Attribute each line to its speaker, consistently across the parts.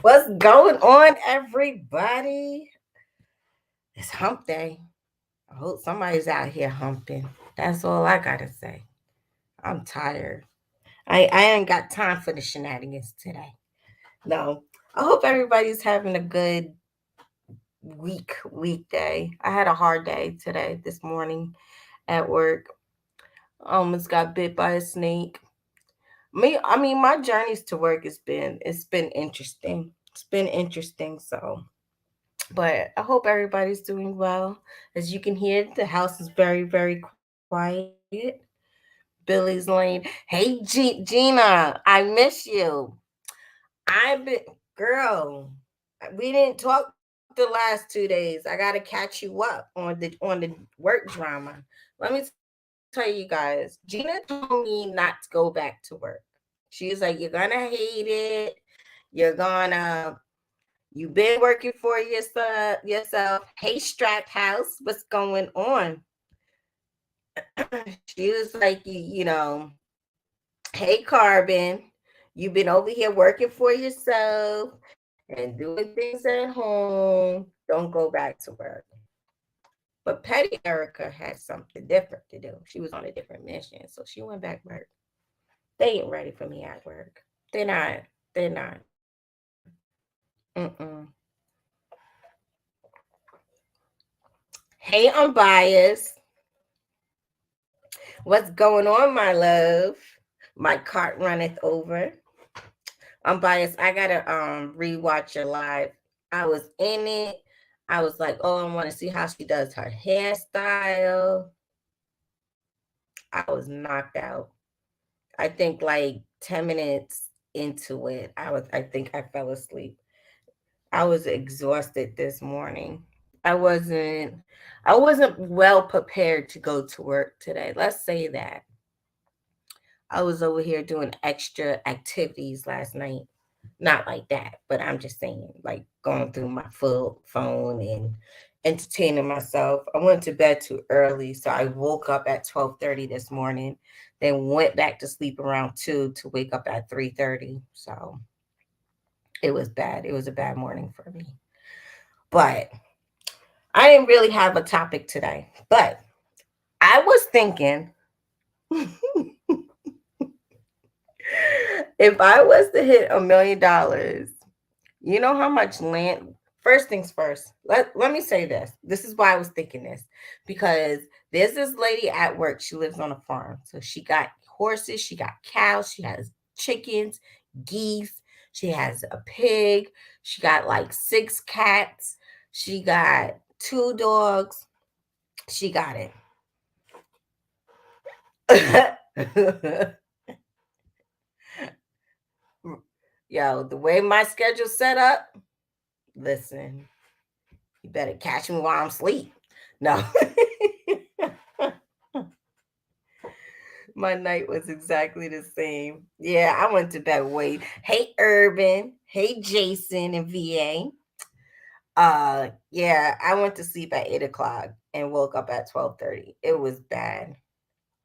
Speaker 1: What's going on, everybody? It's hump day. I hope somebody's out here humping. That's all I gotta say. I'm tired. I ain't got time for the shenanigans today. No. I hope everybody's having a good weekday. I had a hard day today, this morning at work. Almost got bit by a snake. My journeys to work it's been interesting. It's been interesting, so but I hope everybody's doing well. As you can hear, the house is very, very quiet. Billy's Lane. Hey, Gina, I miss you. I've been, girl. We didn't talk the last 2 days. I gotta catch you up on the work drama. Let me tell you guys. Gina told me not to go back to work. She was like, "You're gonna hate it. You're gonna You've been working for yourself. Hey, Strap House, what's going on?" She was like, "Hey, Carbon, you've been over here working for yourself and doing things at home. Don't go back to work." But Petty Erica had something different to do. She was on a different mission, so she went back to work. They ain't ready for me at work. They're not. They're not. Mm-mm. Hey, unbiased. What's going on, my love? My cart runneth over. Unbiased. I gotta rewatch your live. I was in it. I was like, oh, I want to see how she does her hairstyle. I was knocked out. I think like 10 minutes into it, I think I fell asleep. I was exhausted this morning. I wasn't I wasn't well prepared to go to work today. Let's say that. I was over here doing extra activities last night. Not like that, but I'm just saying, like going through my full phone and entertaining myself. I went to bed too early, so I woke up at 12:30 this morning, then went back to sleep around 2 to wake up at 3:30. So it was bad. It was a bad morning for me. But I didn't really have a topic today. But I was thinking if I was to hit $1 million, you know how much land? First things first. Let me say this. This is why I was thinking this because there's this lady at work. She lives on a farm, so she got horses, she got cows, she has chickens, geese. She has a pig. She got like 6 cats. She got 2 dogs. She got it. Yo, the way my schedule's set up, listen, you better catch me while I'm asleep. No. My night was exactly the same. Yeah, I went to bed way. Hey, Urban. Hey, Jason and VA. Yeah, I went to sleep at 8 o'clock and woke up at 12:30. It was bad.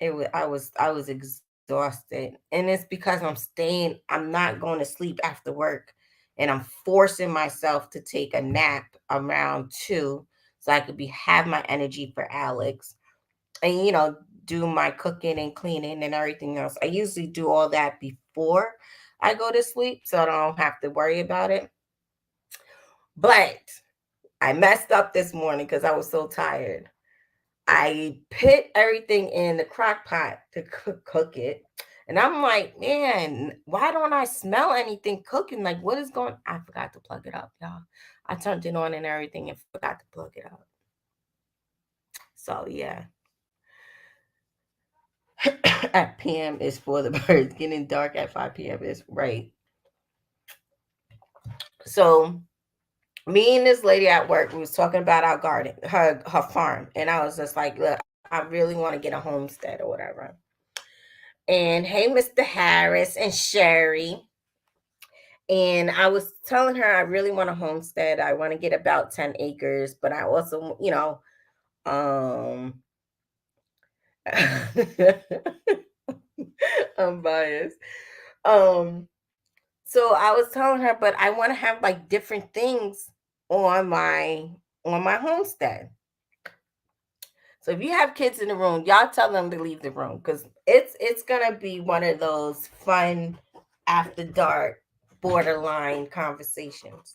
Speaker 1: I was exhausted, and it's because I'm not going to sleep after work, and I'm forcing myself to take a nap around 2 so I could be have my energy for Alex and do my cooking and cleaning and everything else. I usually do all that before I go to sleep so I don't have to worry about it. But I messed up this morning because I was so tired. I put everything in the crock pot to cook it. And I'm like, man, why don't I smell anything cooking? Like, what is going I forgot to plug it up, y'all. I turned it on and everything and forgot to plug it up. So, yeah. At PM is for the birds. Getting dark at 5 p.m. is right. So me and this lady at work, we was talking about our garden, her farm, and I was just like, look, I really want to get a homestead or whatever. And hey, Mr. Harris and Sherry. And I was telling her I really want a homestead. I want to get about 10 acres, but I also, um I'm biased. Um So I was telling her, but I want to have like different things on my homestead. So if you have kids in the room, y'all tell them to leave the room because it's gonna be one of those fun after dark borderline conversations.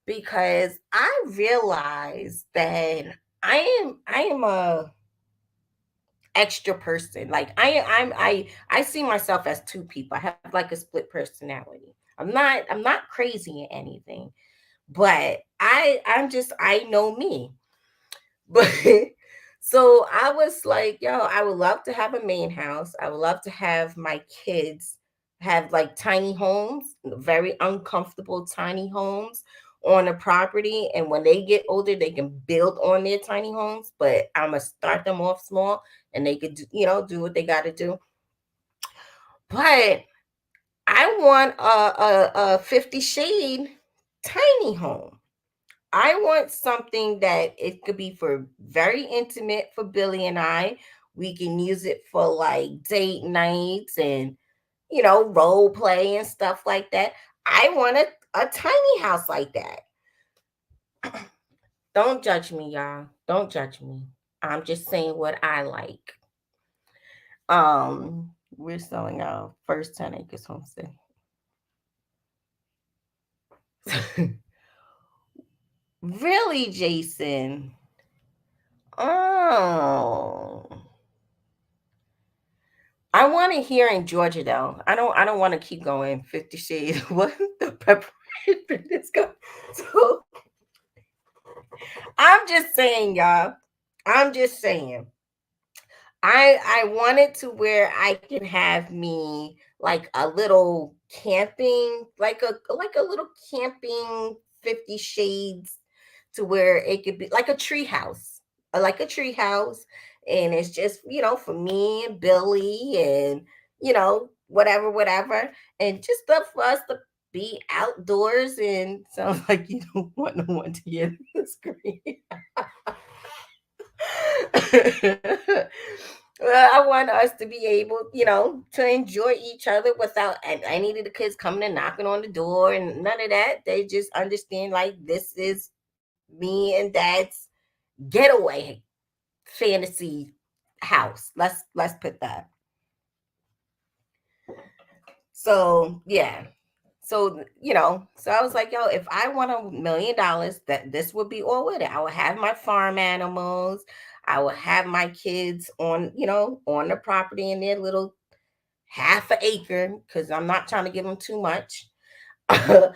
Speaker 1: Because I realize that I am a extra person. Like I see myself as two people. I have like a split personality. I'm not crazy in anything, but I know me. But so I was like, yo, I would love to have a main house. I would love to have my kids have like tiny homes, very uncomfortable tiny homes on a property. And when they get older, they can build on their tiny homes. But I'm gonna start them off small and they could, do what they got to do. But I want a 50 shade tiny home. I want something that it could be for very intimate for Billy and I. We can use it for like date nights and role play and stuff like that. I want a tiny house like that. Don't judge me, y'all. Don't judge me. I'm just saying what I like. We're selling our first 10 acres homestead. Really, Jason? Oh. I want to hear in Georgia though. I don't want to keep going 50 shades. What the preparation is going. So I'm just saying, y'all. I'm just saying. I want it to where I can have me like a little camping, like a little camping 50 shades to where it could be like a tree house. Like a tree house. And it's just, for me and Billy and whatever, whatever. And just stuff for us to be outdoors and sounds like you don't want no one to hear the scream. Well, I want us to be able, to enjoy each other without any of the kids coming and knocking on the door and none of that. They just understand like this is me and dad's getaway fantasy house. Let's put that. So yeah. So I was like, yo, if I want $1 million, that this would be all with it. I would have my farm animals. I would have my kids on the property in their little half an acre, because I'm not trying to give them too much of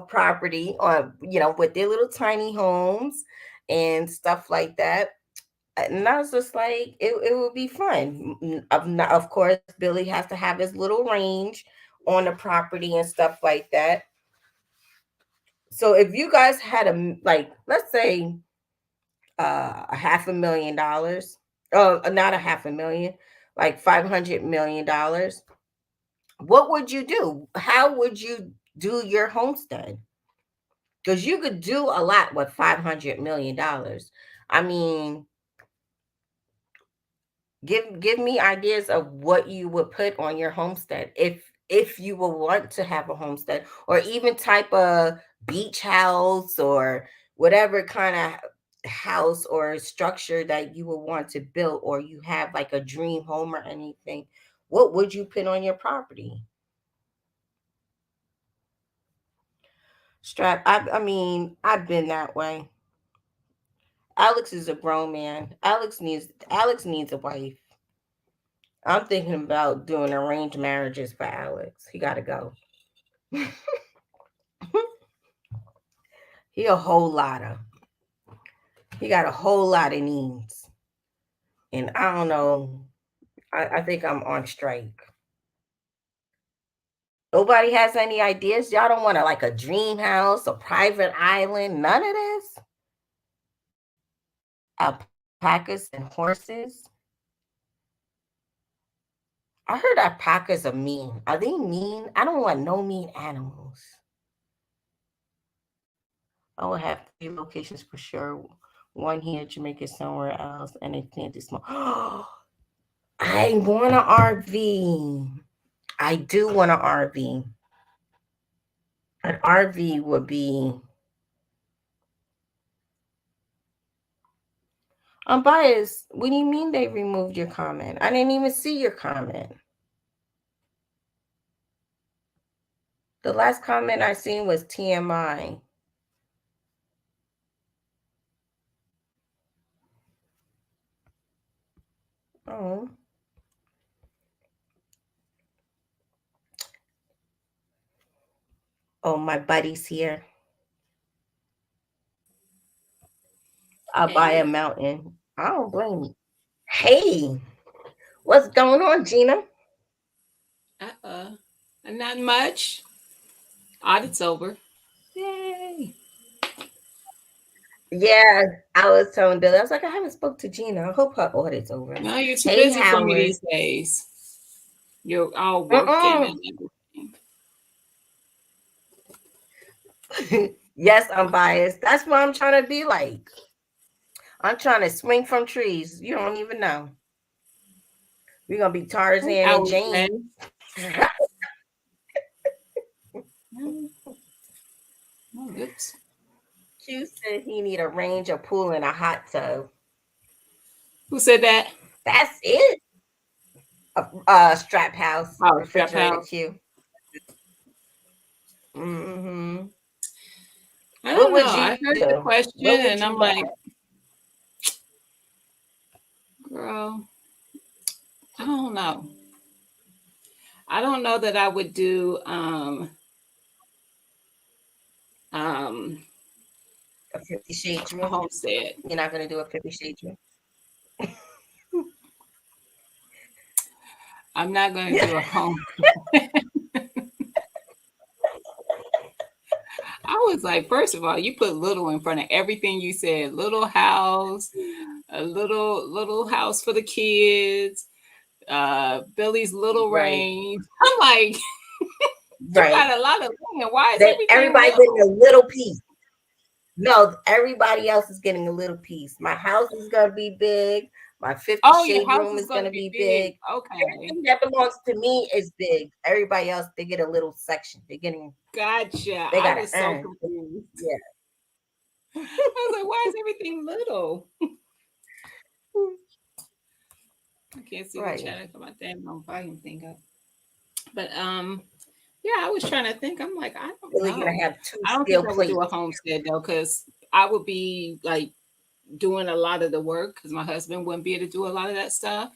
Speaker 1: property, or with their little tiny homes and stuff like that. And I was just like, it would be fun. Of course, Billy has to have his little range on the property and stuff like that. So if you guys had like, let's say, a $500,000, not a 500,000, like $500 million, what would you do? How would you do your homestead? Because you could do a lot with $500 million. I mean, give me ideas of what you would put on your homestead if you will want to have a homestead, or even type of beach house or whatever kind of house or structure that you would want to build, or you have like a dream home or anything. What would you put on your property? Strap. I mean, I've been that way. Alex is a grown man. Alex needs a wife. I'm thinking about doing arranged marriages for Alex. He got to go. he a whole lot of. He got a whole lot of needs, and I don't know. I think I'm on strike. Nobody has any ideas. Y'all don't want like a dream house, a private island, none of this. Alpacas and horses. I heard alpacas are mean. Are they mean? I don't want no mean animals. I will have 3 locations for sure. One here, Jamaica, somewhere else, and they plenty small. I want an RV. I do want an RV. An RV would be unbiased. What do you mean they removed your comment? I didn't even see your comment. The last comment I seen was TMI. Oh. Oh, my buddy's here. I'll buy a mountain. I don't blame you. Hey, what's going on, Gina?
Speaker 2: Not much. Audit's over. Yay.
Speaker 1: Yeah, I was telling Billy, I was like, I haven't spoke to Gina. I hope her audit's over.
Speaker 2: No, you're too
Speaker 1: Hey,
Speaker 2: busy for me
Speaker 1: Howard.
Speaker 2: these days. You're all working and everything.
Speaker 1: Yes, I'm biased. That's what I'm trying to be like. I'm trying to swing from trees. You don't even know. We're gonna be Tarzan and Jane.
Speaker 2: Oh, oops.
Speaker 1: Q said he need a range, a pool, and a hot tub.
Speaker 2: Who said that?
Speaker 1: That's it. A strap house, refrigerator Q. Mm-hmm.
Speaker 2: I don't know. I heard the question and I'm like, girl, I don't know. I don't know that I would do
Speaker 1: a 50 Shades room.
Speaker 2: Homestead.
Speaker 1: You're not gonna do a 50 Shades room.
Speaker 2: I'm not gonna do a home. I was like, first of all, you put little in front of everything you said. Little house, a little house for the kids, Billy's little range. I'm like, you got a lot of land. Why is
Speaker 1: everybody getting a little piece? No, everybody else is getting a little piece. My house is gonna be big. My 50 Shade room is gonna be big.
Speaker 2: Okay.
Speaker 1: Everything that belongs to me is big. Everybody else, they get a little section. They're getting
Speaker 2: gotcha.
Speaker 1: They
Speaker 2: I was so confused.
Speaker 1: Yeah.
Speaker 2: I was like, why is everything little? I can't see the chat. I got my damn volume thing up. But yeah, I was trying to think. I'm like, I don't know.
Speaker 1: Gonna have
Speaker 2: I don't think I would do a homestead though, because I would be like doing a lot of the work because my husband wouldn't be able to do a lot of that stuff.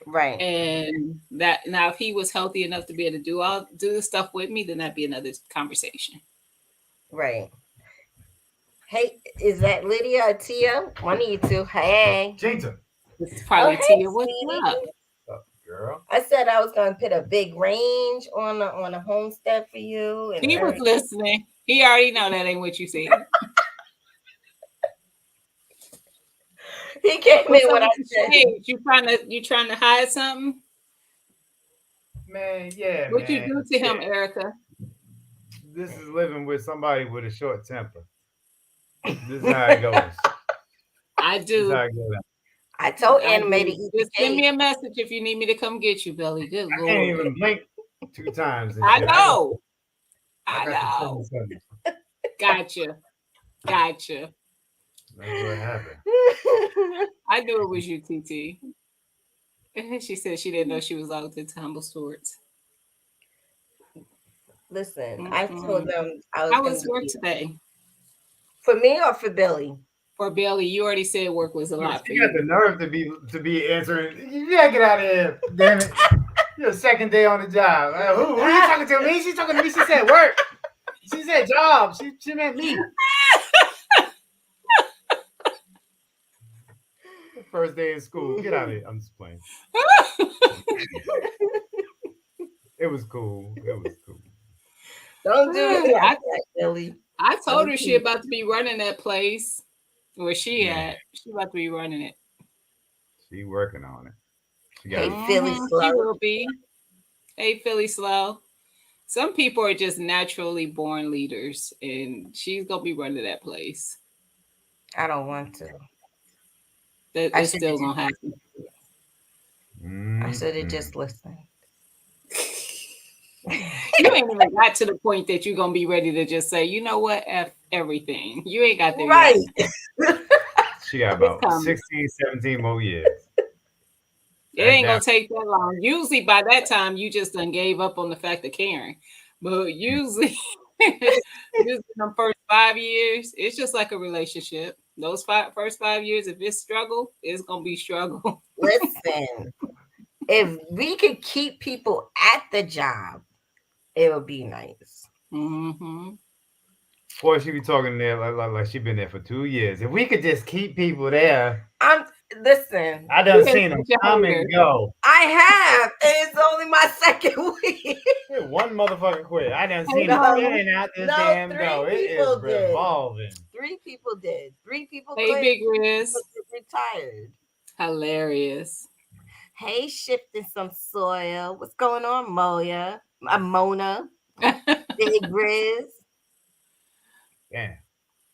Speaker 1: Right.
Speaker 2: And that now if he was healthy enough to be able to do the stuff with me, then that'd be another conversation.
Speaker 1: Right. Hey, is that Lydia or Tia? One of you two. Hey.
Speaker 3: Gina.
Speaker 2: It's probably Tia. What's up?
Speaker 3: Girl.
Speaker 1: I said I was gonna put a big range on a homestead for you.
Speaker 2: And he was listening. He already know that ain't what you said.
Speaker 1: He came in when I said,
Speaker 2: "You trying to hide something?"
Speaker 3: Man, yeah.
Speaker 2: What you do to him, Erica?
Speaker 3: This is living with somebody with a short temper. This is how it goes.
Speaker 2: I do.
Speaker 3: This is how it goes.
Speaker 1: I told Anime to eat
Speaker 2: just send me a message if you need me to come get you, Billy. Good Lord.
Speaker 3: I can't even blink 2 times.
Speaker 2: I know.
Speaker 3: I know.
Speaker 2: Gotcha.
Speaker 3: That's what happened.
Speaker 2: I knew it was you, TT. She said she didn't know she was logged into Humble Swords.
Speaker 1: Listen, I told them
Speaker 2: How was work today?
Speaker 1: For me or for Billy?
Speaker 2: For Billy, you already said work was a lot for you.
Speaker 3: You got the nerve to be answering. You gotta get out of here. Damn it. Your second day on the job. Who are you talking to? Me? She's talking to me. She said work. She said job. She meant me. First day in school. Get out of here. I'm just playing. It was cool.
Speaker 1: Don't do it, Billy.
Speaker 2: I told her she about to be running that place. Where she at? She about to be running it.
Speaker 3: She working on it.
Speaker 1: Hey, Philly Slow.
Speaker 2: She will be. Hey, Philly Slow. Some people are just naturally born leaders, and she's gonna be running that place.
Speaker 1: I don't want to.
Speaker 2: That's still gonna happen.
Speaker 1: I should have just listened.
Speaker 2: You ain't even got to the point that you're gonna be ready to just say, you know what, F everything. You ain't got there
Speaker 1: Right.
Speaker 2: yet.
Speaker 3: She got
Speaker 2: It's
Speaker 3: about
Speaker 2: coming.
Speaker 3: 16, 17 more years.
Speaker 2: It ain't gonna take that long. Usually by that time you just done gave up on the fact of caring. But usually usually the first 5 years, it's just like a relationship. Those first 5 years, if it's struggle, it's gonna be struggle.
Speaker 1: Listen, if we could keep people at the job, it would be nice.
Speaker 2: Mm-hmm.
Speaker 3: Boy, she be talking there like she been there for 2 years. If we could just keep people there,
Speaker 1: Listen.
Speaker 3: I done seen them come and go.
Speaker 1: I have, and it's only my second week.
Speaker 3: One motherfucker quit. I done
Speaker 2: Hey,
Speaker 3: seen them
Speaker 2: no.
Speaker 3: in and out this
Speaker 1: No,
Speaker 3: damn
Speaker 1: 3
Speaker 3: go. It is
Speaker 1: people did.
Speaker 3: revolving.
Speaker 1: 3 people did. 3 people
Speaker 2: Hey,
Speaker 1: quit.
Speaker 2: Big Riz.
Speaker 1: Retired.
Speaker 2: Hilarious.
Speaker 1: Hey, shifting some soil. What's going on, Mona? Big Riz.
Speaker 3: Damn.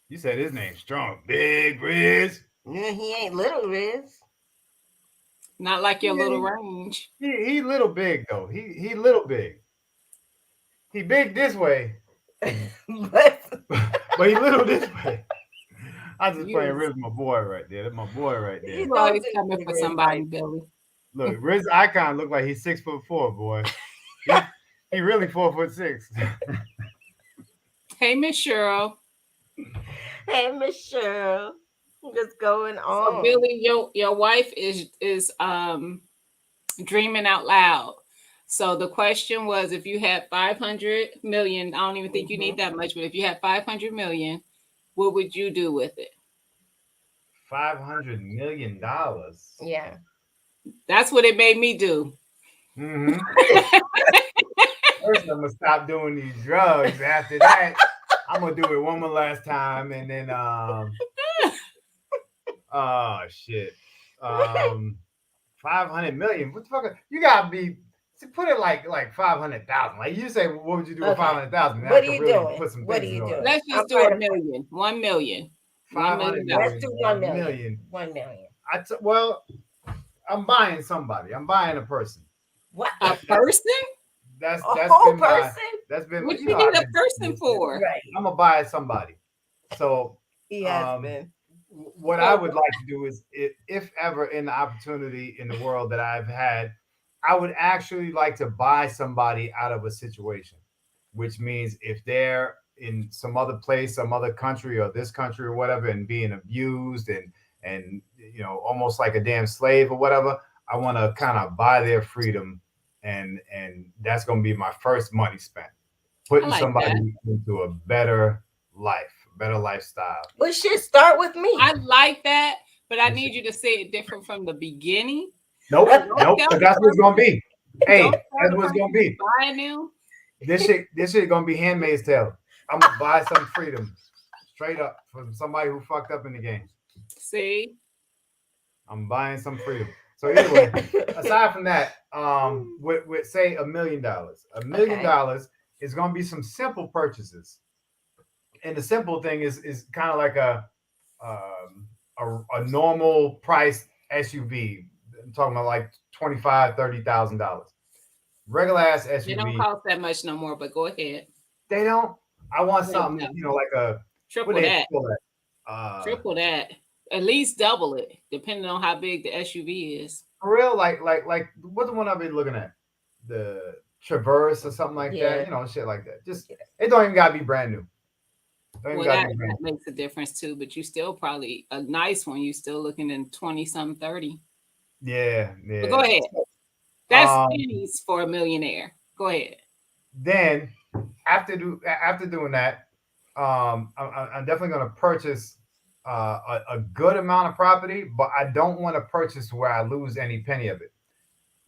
Speaker 3: You said his name strong. Big Riz.
Speaker 1: Yeah, he ain't little Riz.
Speaker 2: Not like your little range.
Speaker 3: He little big though. He little big. He big this way,
Speaker 1: but
Speaker 3: but he little this way. I just
Speaker 2: You
Speaker 3: playing
Speaker 2: is-
Speaker 3: Riz, my boy right there. That's my boy right there.
Speaker 1: He
Speaker 2: You always
Speaker 1: don't
Speaker 2: coming
Speaker 1: do
Speaker 2: for
Speaker 1: Riz
Speaker 2: somebody,
Speaker 1: right.
Speaker 2: Billy.
Speaker 3: Look, Riz icon look like he's 6'4", boy. He really 4'6".
Speaker 2: Hey, Miss Cheryl.
Speaker 1: Hey, Miss Cheryl. What's going
Speaker 2: So
Speaker 1: on?
Speaker 2: Billy, your wife is dreaming out loud. So the question was, if you had 500 million, I don't even think you need that much, but if you had 500 million, what would you do with it?
Speaker 3: $500 million.
Speaker 1: Yeah.
Speaker 2: That's what it made me do.
Speaker 3: Mm-hmm. First, I'm gonna stop doing these drugs. After that, I'm gonna do it one more last time, and then oh shit, 500 million. What the fuck? You gotta be. Put it like 500,000. Like you say, what would you do with
Speaker 1: Okay.
Speaker 3: 500,000?
Speaker 1: What are you doing?
Speaker 3: Put some
Speaker 1: What are
Speaker 3: things
Speaker 1: you
Speaker 3: in order.
Speaker 1: doing?
Speaker 2: Let's just
Speaker 1: I'm
Speaker 2: do a
Speaker 1: fine.
Speaker 2: million. 1 million.
Speaker 3: 500
Speaker 1: Let's do 1 million.
Speaker 3: million.
Speaker 1: 1 million.
Speaker 3: Well, I'm buying somebody. I'm buying a person.
Speaker 1: What?
Speaker 2: A person?
Speaker 3: That's
Speaker 1: A whole
Speaker 3: been my.
Speaker 1: person?
Speaker 3: That's been.
Speaker 2: What
Speaker 3: You
Speaker 2: you
Speaker 3: know,
Speaker 2: need
Speaker 3: I've
Speaker 2: a
Speaker 3: been-
Speaker 2: person for?
Speaker 1: Right.
Speaker 3: I'm gonna buy somebody. So
Speaker 1: He has been.
Speaker 3: what I would like to do is, if ever in the opportunity in the world that I've had, I would actually like to buy somebody out of a situation, which means if they're in some other place, some other country or this country or whatever, and being abused and almost like a damn slave or whatever, I want to kind of buy their freedom, and that's going to be my first money spent, putting
Speaker 2: like
Speaker 3: somebody into a better life, better lifestyle.
Speaker 1: Well, shit, start with me.
Speaker 2: I like that, but I need you to say it different from the beginning.
Speaker 3: Nope,
Speaker 2: Don't
Speaker 3: nope.
Speaker 2: tell
Speaker 3: But
Speaker 2: the
Speaker 3: that's what it's gonna
Speaker 2: person-
Speaker 3: be. Hey,
Speaker 2: don't tell
Speaker 3: that's
Speaker 2: the
Speaker 3: what it's
Speaker 2: person
Speaker 3: gonna be.
Speaker 2: Buy them.
Speaker 3: This shit gonna be Handmaid's Tale. I'm gonna buy some freedom, straight up, from somebody who fucked up in the game.
Speaker 2: See,
Speaker 3: I'm buying some freedom. So anyway, aside from that, with say $1 million, $1 million is gonna be some simple purchases, and the simple thing is kind of like a normal price SUV. I'm talking about like $25,000-$30,000. Regular ass SUV.
Speaker 2: they don't cost that much no more. But go ahead,
Speaker 3: They don't. I want
Speaker 2: Wait,
Speaker 3: something,
Speaker 2: no.
Speaker 3: like a
Speaker 2: triple
Speaker 3: what they
Speaker 2: that,
Speaker 3: call that?
Speaker 2: triple that, at least double it, depending on how big the SUV is.
Speaker 3: For real, like what's the one I've been looking at? The Traverse or something like
Speaker 1: Yeah.
Speaker 3: that. Shit like that. Just it don't even gotta be brand new. Don't even
Speaker 2: Well,
Speaker 3: gotta
Speaker 2: that
Speaker 3: be brand new.
Speaker 2: makes a difference too. But you still probably a nice one. You still looking in 20-some, 30.
Speaker 3: Yeah.
Speaker 2: But go ahead. That's
Speaker 3: Um,
Speaker 2: pennies for a millionaire. Go ahead.
Speaker 3: Then after doing that, I'm definitely gonna purchase a good amount of property, but I don't want to purchase where I lose any penny of it.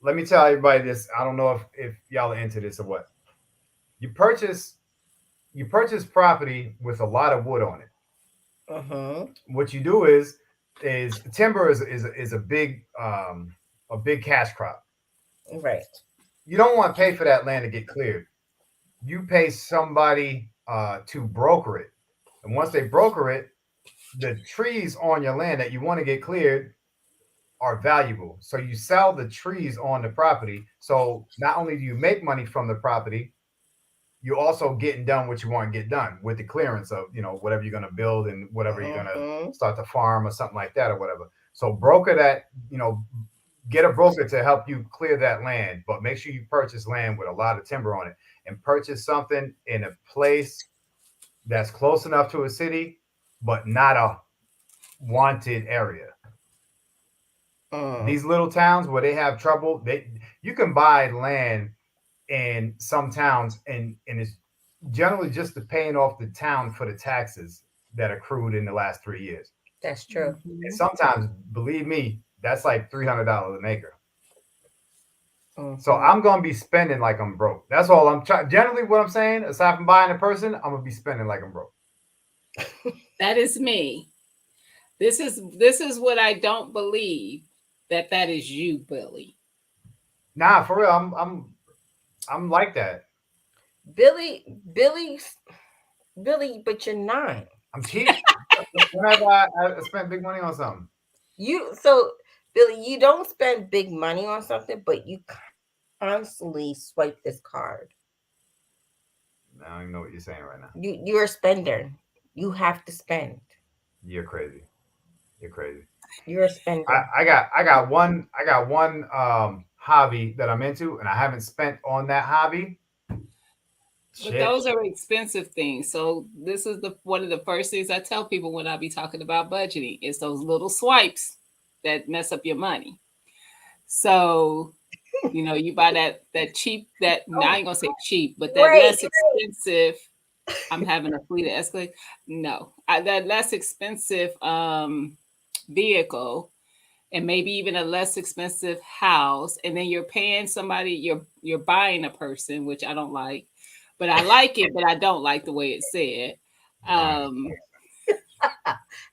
Speaker 3: Let me tell everybody this. I don't know if y'all are into this or what. You purchase property with a lot of wood on it. What you do is timber is a big cash crop.
Speaker 1: Right.
Speaker 3: You don't want to pay for that land to get cleared. You pay somebody to broker it, and once they broker it, the trees on your land that you want to get cleared are valuable. So you sell the trees on the property. So not only do you make money from the property, you're also getting done what you want to get done with the clearance of, whatever you're going to build and whatever you're going to start to farm or something like that or whatever. So broker that, get a broker to help you clear that land, but make sure you purchase land with a lot of timber on it, and purchase something in a place that's close enough to a city, but not a wanted area. These little towns where they have trouble, you can buy land in some towns, and it's generally just the paying off the town for the taxes that accrued in the last 3 years.
Speaker 1: That's true.
Speaker 3: And sometimes, believe me, that's like $300 an acre. So I'm gonna be spending like I'm broke. That's all I'm trying. Generally, what I'm saying, aside from buying a person, I'm gonna be spending like I'm broke.
Speaker 2: That is me. This is what I don't believe, that is you, Billy.
Speaker 3: Nah, for real, I'm like that.
Speaker 1: Billy, but you're not.
Speaker 3: I'm cheap. Whenever I spend big money on something.
Speaker 1: Billy, you don't spend big money on something, but you constantly swipe this card.
Speaker 3: I don't even know what you're saying right now.
Speaker 1: You're a spender. You have to spend.
Speaker 3: You're crazy.
Speaker 1: You're a spender.
Speaker 3: I got one hobby that I'm into, and I haven't spent on that hobby.
Speaker 2: But those are expensive things. So this is one of the first things I tell people when I be talking about budgeting. It's those little swipes that mess up your money. So, you buy that cheap, I ain't gonna say cheap, but that less expensive. I'm having a fleet of Escalade. No, that less expensive vehicle, and maybe even a less expensive house, and then you're paying somebody. You're buying a person, which I don't like, but I like it, but I don't like the way it's said.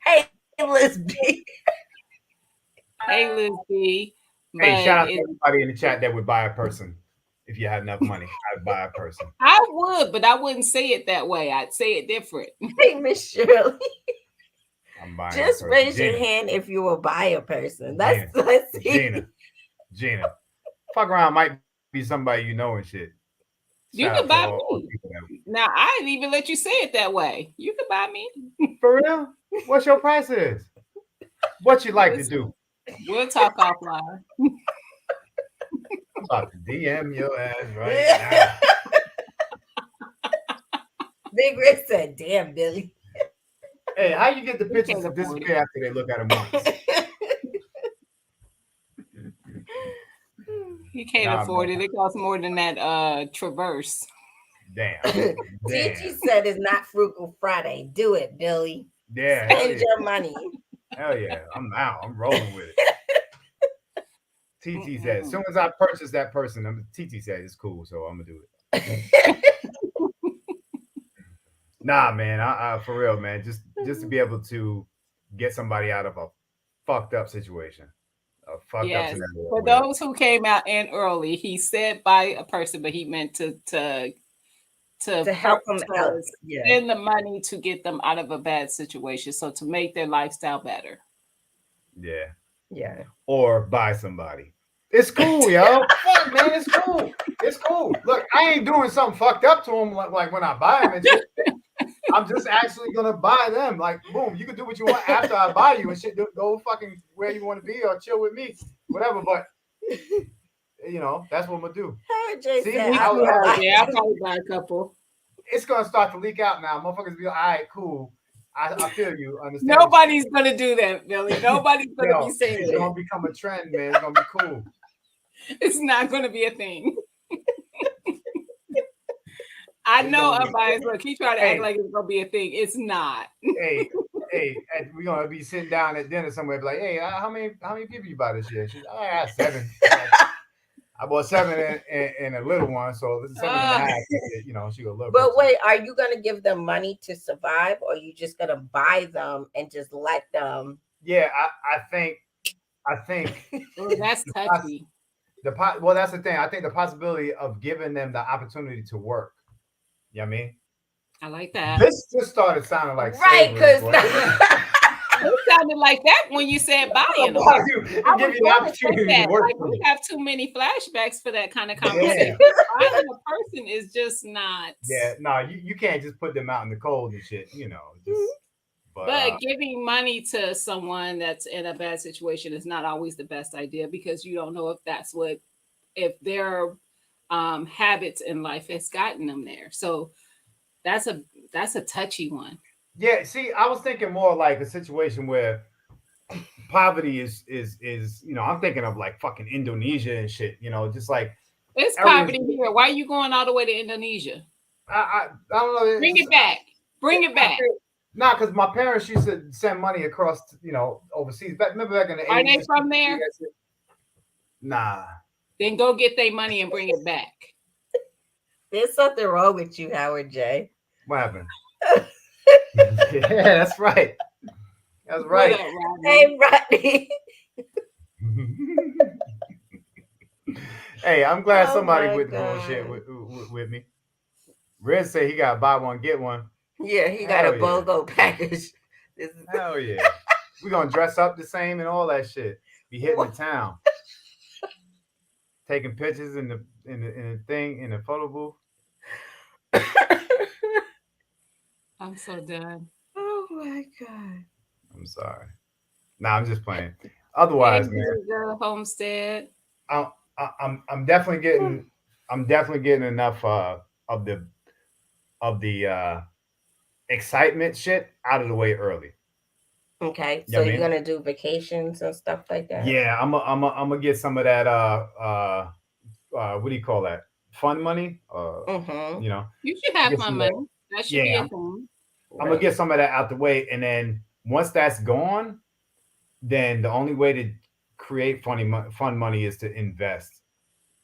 Speaker 1: Hey, Liz B.
Speaker 2: Hey, Liz B.
Speaker 3: Hey, shout out to everybody in the chat that would buy a person. If you had enough money, I'd buy a person.
Speaker 2: I would, but I wouldn't say it that way. I'd say it different.
Speaker 1: Hey, Miss Shirley.
Speaker 3: I'm buying.
Speaker 1: Just raise your hand if you will buy a person. Let's see.
Speaker 3: Gina. Fuck around might be somebody you know and shit.
Speaker 2: You can buy me. Now, I didn't even let you say it that way. You can buy me.
Speaker 3: For real? What's your price is? What you like to do?
Speaker 2: We'll talk offline.
Speaker 3: I'm about to DM your ass right now.
Speaker 1: Big Rick said, "Damn, Billy."
Speaker 3: Hey, how you get the pictures to disappear after they look at them once?
Speaker 2: He can't afford it. It costs more than that Traverse.
Speaker 3: Damn.
Speaker 1: Gigi said it's not Frugal Friday. Do it, Billy.
Speaker 3: Yeah.
Speaker 1: Spend your money.
Speaker 3: Hell yeah. I'm out. I'm rolling with it. TT said, as soon as I purchase that person, TT said it's cool, so I'm gonna do it. Nah, man, I for real, man. Just to be able to get somebody out of a fucked up situation. A fucked up scenario.
Speaker 2: For those who came out in early, he said buy a person, but he meant to
Speaker 1: help them out.
Speaker 2: Spend the money to get them out of a bad situation. So to make their lifestyle better.
Speaker 3: Yeah.
Speaker 1: Yeah.
Speaker 3: Or buy somebody. It's cool, yo. Fuck, man, it's cool. It's cool. Look, I ain't doing something fucked up to them like when I buy them and shit. I'm just actually gonna buy them. Like, boom, you can do what you want after I buy you and shit. Go fucking where you want to be or chill with me, whatever. But that's what I'm gonna do.
Speaker 2: See, I'll probably buy a couple.
Speaker 3: It's gonna start to leak out now. Motherfuckers be like, all right, cool. I feel you. Understand?
Speaker 2: Nobody's gonna do that, Billy. Nobody's gonna be saying
Speaker 3: it's gonna become a trend, man. It's gonna be cool.
Speaker 2: It's not gonna be a thing. I know Unbiased. Look, he tried to act like it's gonna be a thing. It's not.
Speaker 3: Hey, we're gonna be sitting down at dinner somewhere, be like, hey, how many people you buy this year? She's like, I got 7. I bought 7 and a little one, so 7.5. She go look.
Speaker 1: But wait, are you gonna give them money to survive, or are you just gonna buy them and just let them?
Speaker 3: Yeah, I think.
Speaker 2: Oh, that's touchy.
Speaker 3: Well, that's the thing. I think the possibility of giving them the opportunity to work. You know what I mean?
Speaker 2: I like that.
Speaker 3: This just started sounding like
Speaker 1: right, because
Speaker 2: it sounded like that when you said buying them.
Speaker 3: I'll give you the opportunity to work
Speaker 2: Like,
Speaker 3: for
Speaker 2: we
Speaker 3: me.
Speaker 2: have too many flashbacks for that kind of conversation. Buying a person is just not.
Speaker 3: Yeah, no, you can't just put them out in the cold and shit, you know. Just,
Speaker 2: but giving money to someone that's in a bad situation is not always the best idea, because you don't know if their habits in life has gotten them there. So that's a touchy one.
Speaker 3: yeah, see, I was thinking more like a situation where poverty is you know, I'm thinking of like fucking Indonesia and shit, you know, just like
Speaker 2: it's poverty here. Why are you going all the way to Indonesia?
Speaker 3: I don't know.
Speaker 2: Bring it back. Bring it back.
Speaker 3: Nah, because my parents used to send money across, you know, overseas. Remember back in the 80s?
Speaker 2: Are they from there?
Speaker 3: Nah.
Speaker 2: Then go get their money and bring it back.
Speaker 1: There's something wrong with you, Howard J.
Speaker 3: What happened? Yeah, that's right. That's right.
Speaker 2: What up, Rodney?
Speaker 1: Hey, Rodney.
Speaker 3: Hey, I'm glad
Speaker 1: Oh
Speaker 3: somebody
Speaker 1: my
Speaker 3: with the bullshit with me. Red said he got to buy one, get one.
Speaker 1: Yeah, he got
Speaker 3: Hell
Speaker 1: a
Speaker 3: yeah.
Speaker 1: BOGO package.
Speaker 3: Hell yeah. We're going to dress up the same and all that shit. Be hitting the town. Taking pictures in the photo booth.
Speaker 2: I'm so done.
Speaker 1: Oh my God.
Speaker 3: I'm sorry. Nah, I'm just playing. Otherwise, man,
Speaker 2: Homestead.
Speaker 3: I'm definitely getting enough of the excitement shit out of the way early.
Speaker 1: Okay, so you're gonna do vacations and stuff like that?
Speaker 3: Yeah, I'm gonna get some of that what do you call that? Fun money? You know.
Speaker 2: You should have fun money. That should be a thing.
Speaker 3: I'm gonna get some of that out the way, and then once that's gone, then the only way to create fun money is to invest.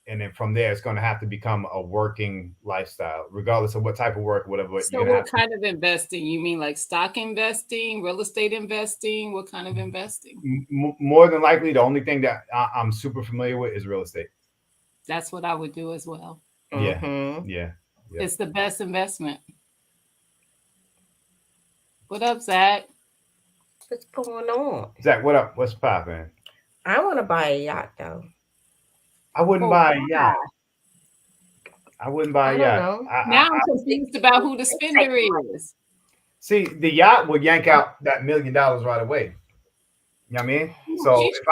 Speaker 3: And then from there, it's going to have to become a working lifestyle, regardless of what type of work, whatever.
Speaker 2: So what kind of investing? You mean like stock investing, real estate investing? What kind of investing?
Speaker 3: More than likely, the only thing that I'm super familiar with is real estate.
Speaker 2: That's what I would do as well.
Speaker 3: Yeah.
Speaker 2: It's the best investment. What up, Zach?
Speaker 1: What's going on?
Speaker 3: Zach, what up? What's poppin'?
Speaker 1: I want to buy a yacht, though.
Speaker 3: I wouldn't buy a yacht. I wouldn't buy a yacht.
Speaker 2: Now I'm confused about who the spender is.
Speaker 3: See, the yacht would yank out that $1 million right away. You know what I mean? So if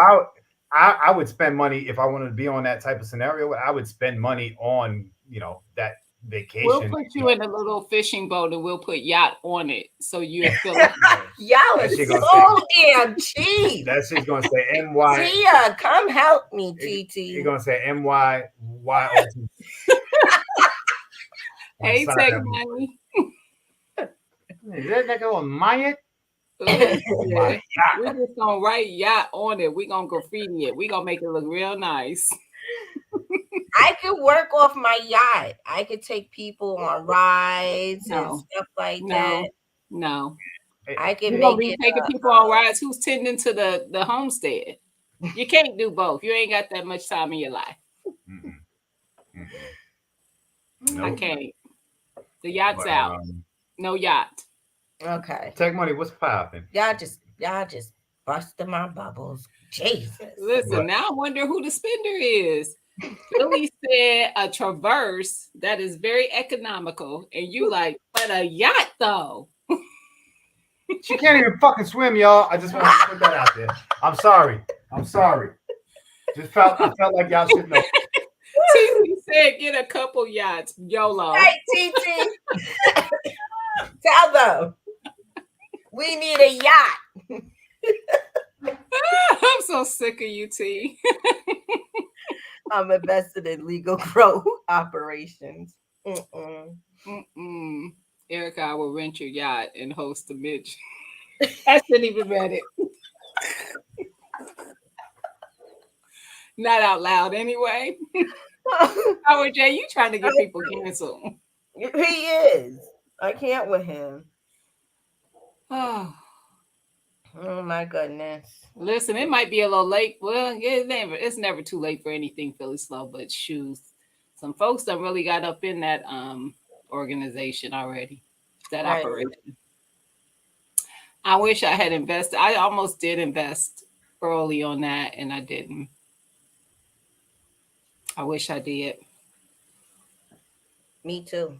Speaker 3: I would spend money if I wanted to be on that type of scenario, I would spend money on, you know, that vacation.
Speaker 2: We'll put you in a little fishing boat and we'll put yacht on it, so you feel like
Speaker 1: y'all are so damn cheap.
Speaker 3: That shit's gonna say MY.
Speaker 1: Tia, come help me, TT.
Speaker 3: You're gonna say MYYOT.
Speaker 2: Hey, take money.
Speaker 3: Is that like on my
Speaker 2: We're just gonna write yacht on it. We're gonna graffiti it. We're gonna make it look real nice.
Speaker 1: I could work off my yacht. I could take people on rides and stuff like that.
Speaker 2: No.
Speaker 1: I can
Speaker 2: be taking people on rides. Who's tending to the homestead? You can't do both. You ain't got that much time in your life.
Speaker 3: Nope.
Speaker 2: I can't. The yacht's out. No yacht.
Speaker 1: Okay.
Speaker 3: Take money. What's popping?
Speaker 1: Y'all just busted my bubbles. Jesus.
Speaker 2: Listen, now I wonder who the spender is. Billy said a Traverse that is very economical, and you like, but a yacht though.
Speaker 3: She can't even fucking swim, y'all. I just want to put that out there. I'm sorry. I felt like y'all should know.
Speaker 2: TT said, get a couple yachts, YOLO.
Speaker 1: Hey, TT. Tell them we need a yacht.
Speaker 2: I'm so sick of you, T.
Speaker 1: I'm invested in legal growth operations.
Speaker 2: Erica, I will rent your yacht and host a Mitch. I shouldn't even read it. Not out loud anyway. Howard J, you trying to get people canceled.
Speaker 1: He is. I can't with him. Oh my goodness.
Speaker 2: Listen, it might be a little late. Well, it's never too late for anything Philly Slow, but shoes. Some folks that really got up in that organization already. That operation. I wish I had invested. I almost did invest early on that, and I didn't. I wish I did.
Speaker 1: Me too.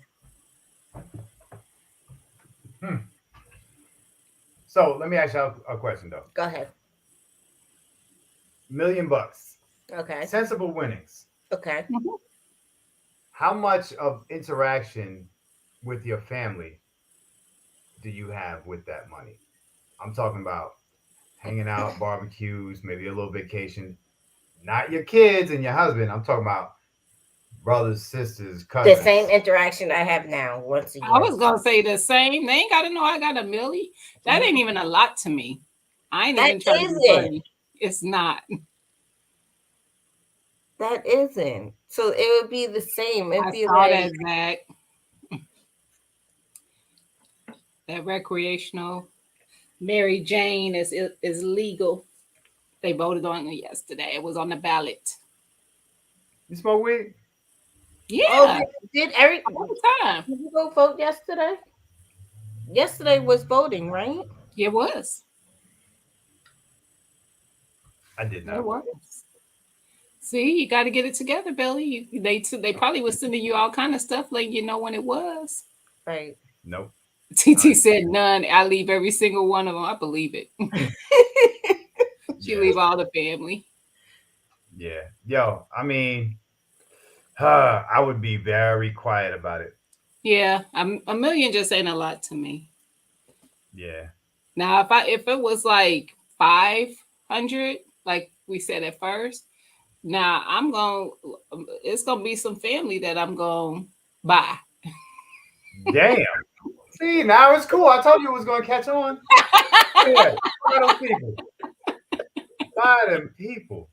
Speaker 3: So let me ask you a question though.
Speaker 1: Go ahead.
Speaker 3: $1,000,000.
Speaker 1: Okay.
Speaker 3: Sensible winnings.
Speaker 1: Okay.
Speaker 3: How much of interaction with your family do you have with that money? I'm talking about hanging out, barbecues, maybe a little vacation. Not your kids and your husband. I'm talking about brothers, sisters,
Speaker 1: The
Speaker 3: cousins.
Speaker 1: same interaction I have now once a year.
Speaker 2: I was gonna say the same. They ain't got to know I got $1 million. That ain't even a lot to me. I ain't
Speaker 1: That
Speaker 2: even trying to be
Speaker 1: isn't.
Speaker 2: funny. It's not.
Speaker 1: That isn't. So it would be the same. It'd
Speaker 2: I
Speaker 1: be
Speaker 2: saw
Speaker 1: like
Speaker 2: that, Zach. That recreational Mary Jane is legal. They voted on it yesterday. It was on the ballot.
Speaker 3: You smoke weed?
Speaker 2: Yeah,
Speaker 1: oh, did Eric
Speaker 2: all the time.
Speaker 1: did you go vote yesterday? Yesterday was voting, right?
Speaker 2: It was.
Speaker 3: I did
Speaker 2: It
Speaker 3: not.
Speaker 2: was. See, you got to get it together, Billy. They probably was sending you all kind of stuff, letting you know when it was.
Speaker 1: Right.
Speaker 3: Nope.
Speaker 2: TT said none. I leave every single one of them. I believe it. She
Speaker 3: Yeah.
Speaker 2: leave all the family.
Speaker 3: Yeah. Yo, I mean, I would be very quiet about it.
Speaker 2: Yeah, $1 million just ain't a lot to me.
Speaker 3: Yeah.
Speaker 2: Now, if it was like 500, like we said at first, now it's gonna be some family that I'm gonna buy.
Speaker 3: Damn. See, now it's cool. I told you it was going to catch on. Yeah. Buy them people. Buy them people.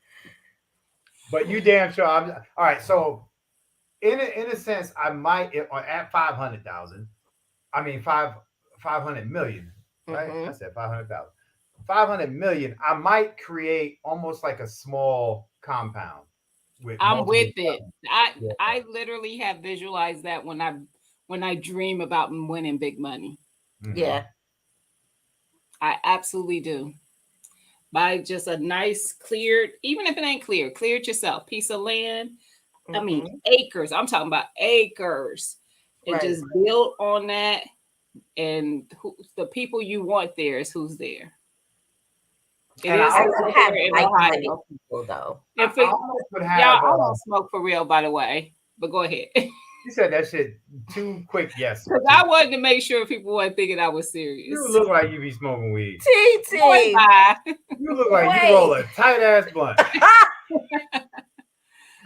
Speaker 3: But you damn sure. All right. So, in a sense, I might at 500,000. I mean 500 million. Right?
Speaker 1: Mhm.
Speaker 3: I said 500,000. 500 million. I might create almost like a small compound.
Speaker 2: I'm with it.
Speaker 3: Yeah.
Speaker 2: I literally have visualized that when I dream about winning big money.
Speaker 3: Mhm.
Speaker 1: Yeah.
Speaker 2: I absolutely do. Buy just a nice cleared, even if it ain't clear it yourself, piece of land. I mean,
Speaker 1: Mhm.
Speaker 2: acres. I'm talking about acres, and
Speaker 1: Right.
Speaker 2: just build on that. And the people you want there is who's there. It
Speaker 3: And
Speaker 2: is
Speaker 1: I would have
Speaker 2: in
Speaker 1: like-minded
Speaker 2: Ohio.
Speaker 1: people though.
Speaker 2: If
Speaker 3: I
Speaker 2: it,
Speaker 3: almost would
Speaker 2: y'all,
Speaker 3: have.
Speaker 2: I don't smoke for real, by the way. But go ahead.
Speaker 3: You said that shit too quick. Yes.
Speaker 2: Because I wanted to make sure people weren't thinking I was serious.
Speaker 3: You look like you be smoking weed.
Speaker 1: TT.
Speaker 2: Boy, bye.
Speaker 3: You look like you
Speaker 1: Wait.
Speaker 3: roll a tight ass blunt.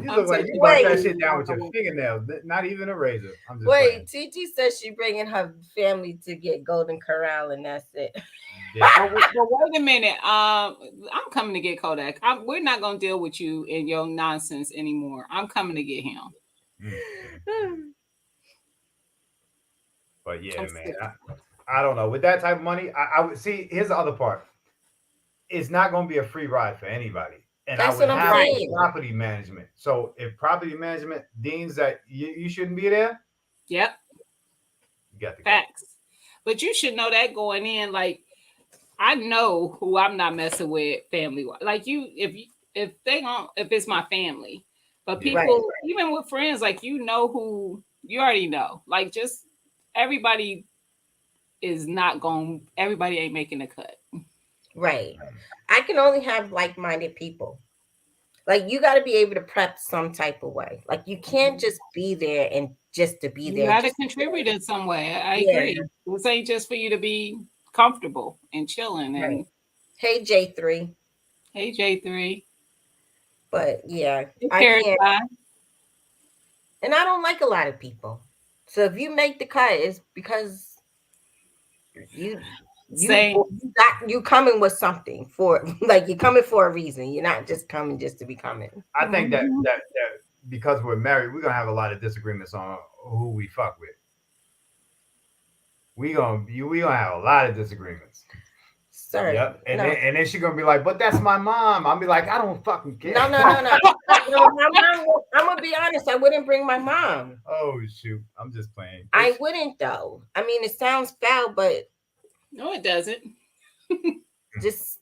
Speaker 3: You
Speaker 2: I'm
Speaker 3: look like you
Speaker 1: Wait.
Speaker 3: bust that shit down with your fingernails, not even a razor. I'm just
Speaker 1: Wait,
Speaker 3: playing.
Speaker 1: TT says she bringing her family to get Golden Corral, and that's it.
Speaker 3: Yeah.
Speaker 2: But wait a minute. I'm coming to get Kodak. We're not gonna deal with you and your nonsense anymore. I'm coming to get him.
Speaker 3: But yeah,
Speaker 2: I'm
Speaker 3: man,
Speaker 2: sick.
Speaker 3: I don't know. With that type of money, I would see. Here's the other part. It's not going to be a free ride for anybody, and
Speaker 1: That's
Speaker 3: I would
Speaker 1: what I'm
Speaker 3: have
Speaker 1: saying.
Speaker 3: property management. So if property management deems that you shouldn't be there,
Speaker 2: Yep,
Speaker 3: you got to go.
Speaker 2: facts. But you should know that going in. Like, I know who I'm not messing with family wise. Like if it's my family, but
Speaker 3: Yeah.
Speaker 2: people, even with friends, like you know who you already know. Like just everybody is not going. Everybody ain't making the cut.
Speaker 1: Right. I can only have like-minded people. Like you got to be able to prep some type of way. Like you can't just be there and just to be
Speaker 2: You
Speaker 1: there.
Speaker 2: got to
Speaker 1: just to be
Speaker 2: contribute
Speaker 1: there.
Speaker 2: in some way. I
Speaker 1: Yeah.
Speaker 2: agree. This ain't just for you to be comfortable and chilling. And
Speaker 1: Right. Hey J3,
Speaker 2: hey J3,
Speaker 1: but yeah,
Speaker 2: hey
Speaker 1: I
Speaker 2: Carrot
Speaker 1: can't,
Speaker 2: Pie.
Speaker 1: and I don't like a lot of people. So if you make the cut, it's because you
Speaker 2: Same.
Speaker 1: you coming with something for like you're coming for a reason. You're not just coming just to be coming.
Speaker 3: I think that
Speaker 2: Mhm.
Speaker 3: because we're married, we're gonna have a lot of disagreements on who we fuck with. We gonna have a lot of disgreements.
Speaker 1: Sir.
Speaker 3: Yep. And
Speaker 1: No.
Speaker 3: then she's gonna be like, but that's my mom. I'll be like, I don't fucking care.
Speaker 1: No. No, my mom, I'm gonna be honest, I wouldn't bring my mom.
Speaker 3: Oh shoot. I'm just playing.
Speaker 1: I wouldn't though. I mean, it sounds foul, but
Speaker 2: No, it doesn't.
Speaker 1: Just,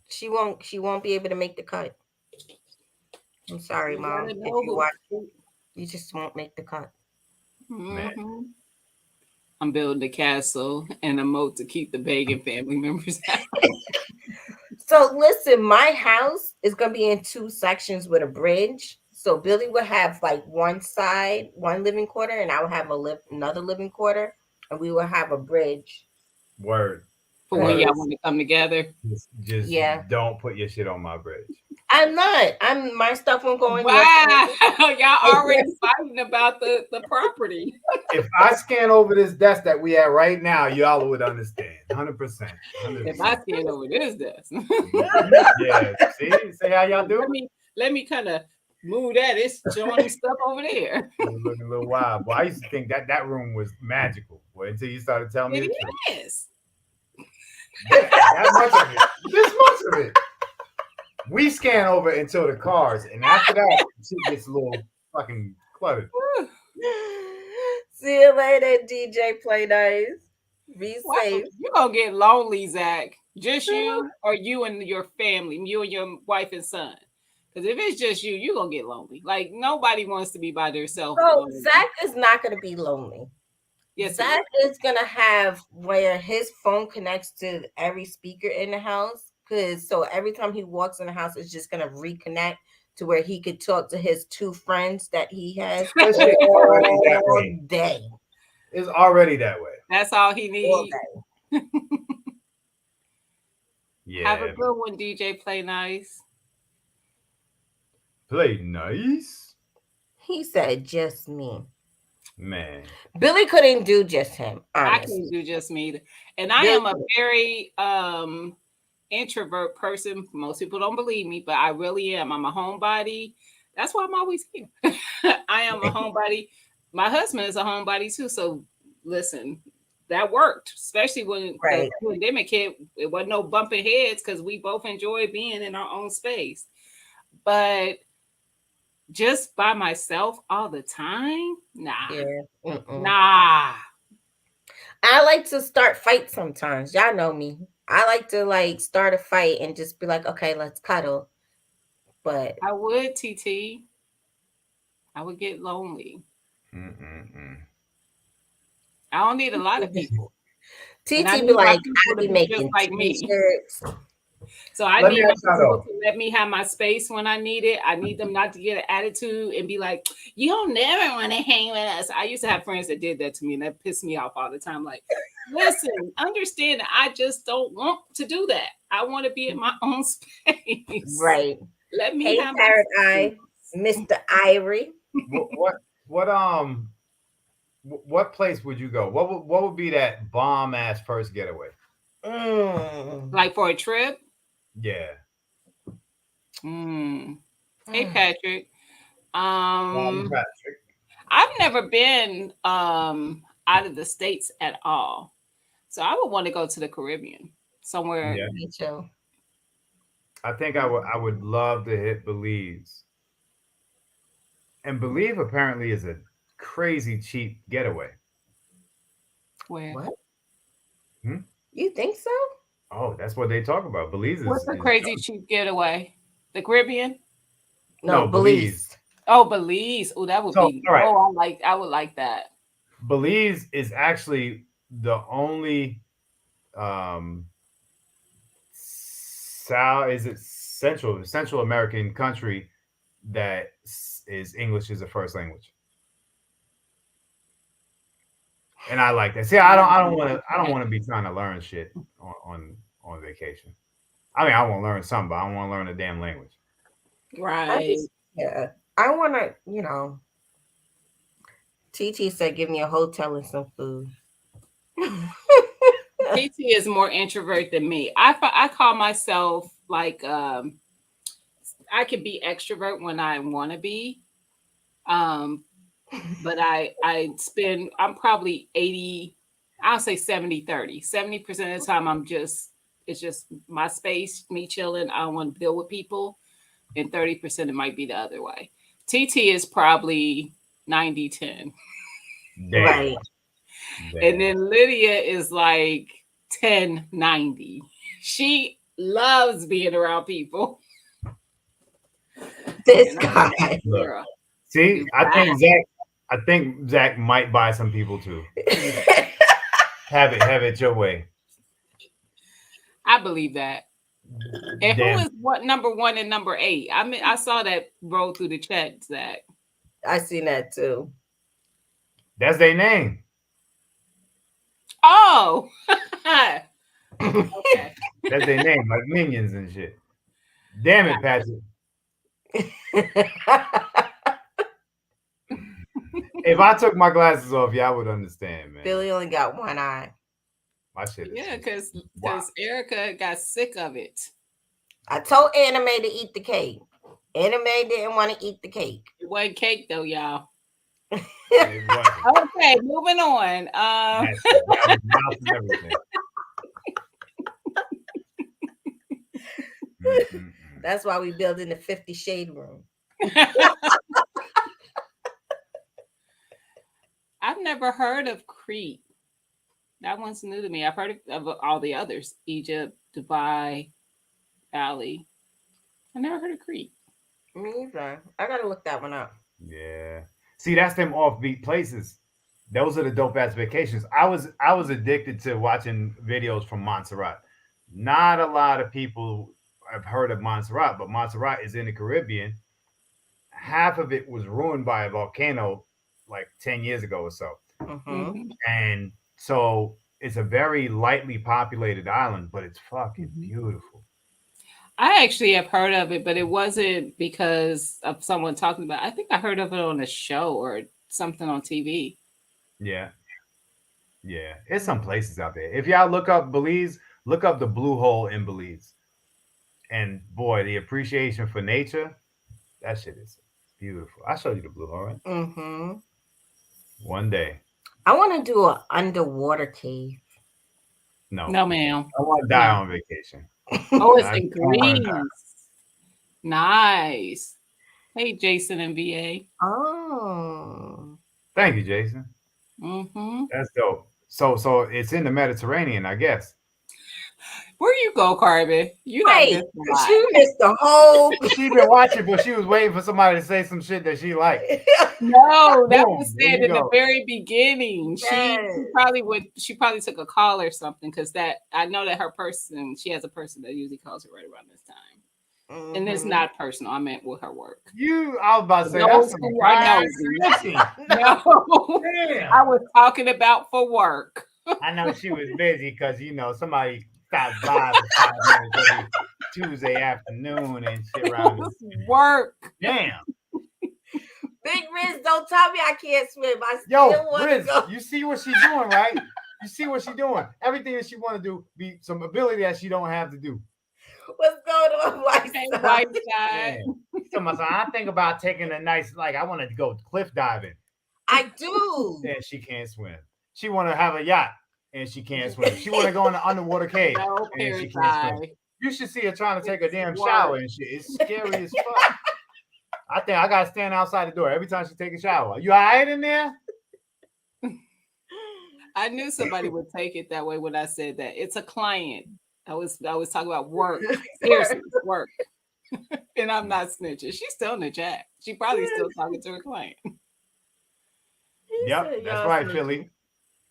Speaker 1: she won't be able to make the cut. I'm sorry,
Speaker 2: You
Speaker 1: Mom.
Speaker 2: gotta
Speaker 1: If
Speaker 2: know
Speaker 1: you watch, you just won't make the cut.
Speaker 2: Mhm. I'm building a castle and a moat to keep the Bacon family members out.
Speaker 1: So listen, my house is gonna be in 2 sections with a bridge. So Billy will have like one side, one living quarter, and I will have another living quarter, and we will have a bridge.
Speaker 3: Word.
Speaker 2: For when
Speaker 3: Word.
Speaker 2: y'all want to come together.
Speaker 3: Just
Speaker 1: Yeah.
Speaker 3: don't put your shit on my bridge.
Speaker 1: I'm not. My stuff won't go in your
Speaker 2: Wow,
Speaker 1: place.
Speaker 2: y'all already fighting about the property.
Speaker 3: If I scan over this desk that we at right now, y'all would understand. 100%.
Speaker 2: If I stand over this desk.
Speaker 3: Yeah. See how y'all do?
Speaker 2: Let me kind of move that. It's showing stuff over there.
Speaker 3: It's looking a little wild. Well, I used to think that room was magical. Boy, until you started telling me the truth.
Speaker 2: It is.
Speaker 3: That much of it. This much of it. We scan over until the cars, and after that, shit gets a little fucking cluttered.
Speaker 1: See you later, DJ Play Nice. Be safe.
Speaker 2: You're gonna get lonely, Zach. Just you or you and your family, you and your wife and son. Because if it's just you, you're gonna get lonely. Like nobody wants to be by themselves.
Speaker 1: So Zach is not gonna be lonely.
Speaker 2: Yes,
Speaker 1: Zach is gonna have where his phone connects to every speaker in the house. So every time he walks in the house, it's just gonna reconnect to where he could talk to his 2 friends that he has all day.
Speaker 3: It's already that way.
Speaker 2: That's all he needs.
Speaker 3: Yeah.
Speaker 2: Have a good one, DJ Play Nice.
Speaker 3: Play nice.
Speaker 1: He said just me.
Speaker 3: Man.
Speaker 1: Billy couldn't do just him. Honestly.
Speaker 2: I can do just me. And I am a very introvert person. Most people don't believe me, but I really am. I'm a homebody. That's why I'm always here. I am a homebody. My husband is a homebody too. So listen, that worked, especially when the pandemic hit. It wasn't no bumping heads because we both enjoy being in our own space. But just by myself all the time, nah.
Speaker 1: I like to start fights sometimes. Y'all know me. I like to like start a fight and just be like, okay, let's cuddle. But
Speaker 2: I would, TT. I would get lonely. I don't need a lot of people.
Speaker 1: TT be like, I be making
Speaker 2: like
Speaker 1: t-shirts.
Speaker 2: So I need people to let me have my space when I need it. I need them not to get an attitude and be like, you don't never want to hang with us. I used to have friends that did that to me and that pissed me off all the time. Like, listen, understand that I just don't want to do that. I want to be in my own space.
Speaker 1: Right.
Speaker 2: Let me have
Speaker 1: Parrot Eye, Mr. Ivory.
Speaker 3: What place would you go? What would be that bomb ass first getaway?
Speaker 2: Like for a trip?
Speaker 3: Yeah.
Speaker 2: Hey Patrick. Patrick. I've never been out of the States at all. So I would want to go to the Caribbean. Somewhere.
Speaker 3: Yeah.
Speaker 1: Me too.
Speaker 3: I think I would love to hit Belize. And Belize apparently is a crazy cheap getaway.
Speaker 2: Where?
Speaker 1: What? You think so?
Speaker 3: Oh, that's what they talk about. Belize is.
Speaker 2: What's a crazy cheap getaway? The Caribbean?
Speaker 3: No, Belize.
Speaker 2: Oh, Belize. Oh, that would be. Right. Oh, I would like that.
Speaker 3: Belize is actually the only Central American country that is English as a first language. And I like that. See, I don't want to be trying to learn shit on vacation. I mean, I want to learn something, but I don't want to learn a damn language.
Speaker 2: Right.
Speaker 1: I want to, TT said, give me a hotel and some food.
Speaker 2: TT is more introvert than me. I call myself like, I could be extrovert when I want to be. But I'm probably 80, I'll say 70-30. 70% of the time it's just my space, me chilling. I don't want to deal with people. And 30% it might be the other way. TT is probably 90-10.
Speaker 1: Right.
Speaker 2: And then Lydia is like 1090. She loves being around people.
Speaker 1: This
Speaker 2: And I'm
Speaker 1: guy.
Speaker 2: like, girl,
Speaker 3: See,
Speaker 2: you
Speaker 3: I think Zach might buy some people too. Have it your way.
Speaker 2: I believe that. And
Speaker 3: Damn.
Speaker 2: who is what number 1 and number 8? I mean, I saw that roll through the chat, Zach.
Speaker 1: I seen that too.
Speaker 3: That's their name.
Speaker 2: Oh, okay.
Speaker 3: That's their name, like minions and shit. Damn it, Patrick. If I took my glasses off, y'all would understand, man.
Speaker 1: Billy only got one eye.
Speaker 3: My shit is
Speaker 2: Yeah, because
Speaker 3: wow.
Speaker 2: Erica got sick of it.
Speaker 1: I told Anime to eat the cake. Anime didn't want to eat the cake.
Speaker 2: It wasn't cake though, y'all.
Speaker 3: It wasn't.
Speaker 2: Okay, moving on.
Speaker 3: Mouth and everything.
Speaker 1: That's why we building the 50 Shade Room.
Speaker 2: I've never heard of Crete. That one's new to me. I've heard of all the others: Egypt, Dubai, Bali. I never heard of Crete.
Speaker 1: Me either. I gotta look that one up.
Speaker 3: Yeah. See, that's them offbeat places. Those are the dope ass vacations. I was addicted to watching videos from Montserrat. Not a lot of people have heard of Montserrat, but Montserrat is in the Caribbean. Half of it was ruined by a volcano like 10 years ago or so.
Speaker 1: Mm-hmm.
Speaker 3: And so it's a very lightly populated island, but it's fucking beautiful.
Speaker 2: I actually have heard of it, but it wasn't because of someone talking about it. I think I heard of it on a show or something on TV.
Speaker 3: Yeah. Yeah. There's some places out there. If y'all look up Belize, look up the Blue Hole in Belize. And boy, the appreciation for nature, that shit is beautiful. I'll show you the Blue Hole, right?
Speaker 1: Mm-hmm.
Speaker 3: One day.
Speaker 1: I want to do an underwater cave.
Speaker 3: No.
Speaker 2: No, ma'am.
Speaker 3: I want to die on vacation.
Speaker 2: Oh, it's
Speaker 3: I
Speaker 2: in
Speaker 3: don't wanna die.
Speaker 2: Greens. Nice. Hey, Jason and VA.
Speaker 1: Oh.
Speaker 3: Thank you, Jason.
Speaker 2: Mm-hmm.
Speaker 3: That's dope. So it's in the Mediterranean, I guess.
Speaker 2: Where you go, Carbon? You don't
Speaker 1: Wait,
Speaker 2: miss a lot.
Speaker 1: you missed the whole.
Speaker 3: She been watching, but she was waiting for somebody to say some shit that she liked.
Speaker 2: No, that
Speaker 3: Boom,
Speaker 2: was
Speaker 3: there
Speaker 2: said
Speaker 3: you
Speaker 2: in the
Speaker 3: go.
Speaker 2: very beginning.
Speaker 1: Yes.
Speaker 2: She probably took a call or something because that I know that she has a person that usually calls her right around this time.
Speaker 1: Mm-hmm.
Speaker 2: And it's not personal. I meant with her work.
Speaker 3: I was about to say
Speaker 2: Those
Speaker 3: that's some
Speaker 2: who are
Speaker 3: prime
Speaker 2: nosy.
Speaker 3: snitching.
Speaker 2: No,
Speaker 3: Damn.
Speaker 2: I was talking about for work.
Speaker 3: I know she was busy because somebody stopped by for 5 minutes every Tuesday afternoon and shit
Speaker 2: It
Speaker 3: around.
Speaker 2: was work.
Speaker 3: Damn.
Speaker 1: Big Riz, don't tell me I can't swim. I
Speaker 3: Yo,
Speaker 1: still want to
Speaker 3: Riz,
Speaker 1: go.
Speaker 3: you see what she's doing, right? You see what she's doing. Everything that she want to do be some ability that she don't have to do.
Speaker 1: What's going on, white
Speaker 2: Hey,
Speaker 1: side?
Speaker 2: white side.
Speaker 3: So I think about taking a nice, I want to go cliff diving.
Speaker 1: I do.
Speaker 3: And she can't swim. She want to have a yacht and she can't swim. She want to go in the underwater cave
Speaker 2: No,
Speaker 3: and she can't swim. You should see her trying to take a damn shower and shit. It's scary as fuck. I think I gotta stand outside the door every time she take a shower. You all right in there?
Speaker 2: I knew somebody would take it that way when I said that. It's a client. I was talking about work. Seriously, work. And I'm not snitching. She's still in the chat. She probably still talking to her client.
Speaker 3: Yep, that's right, Philly.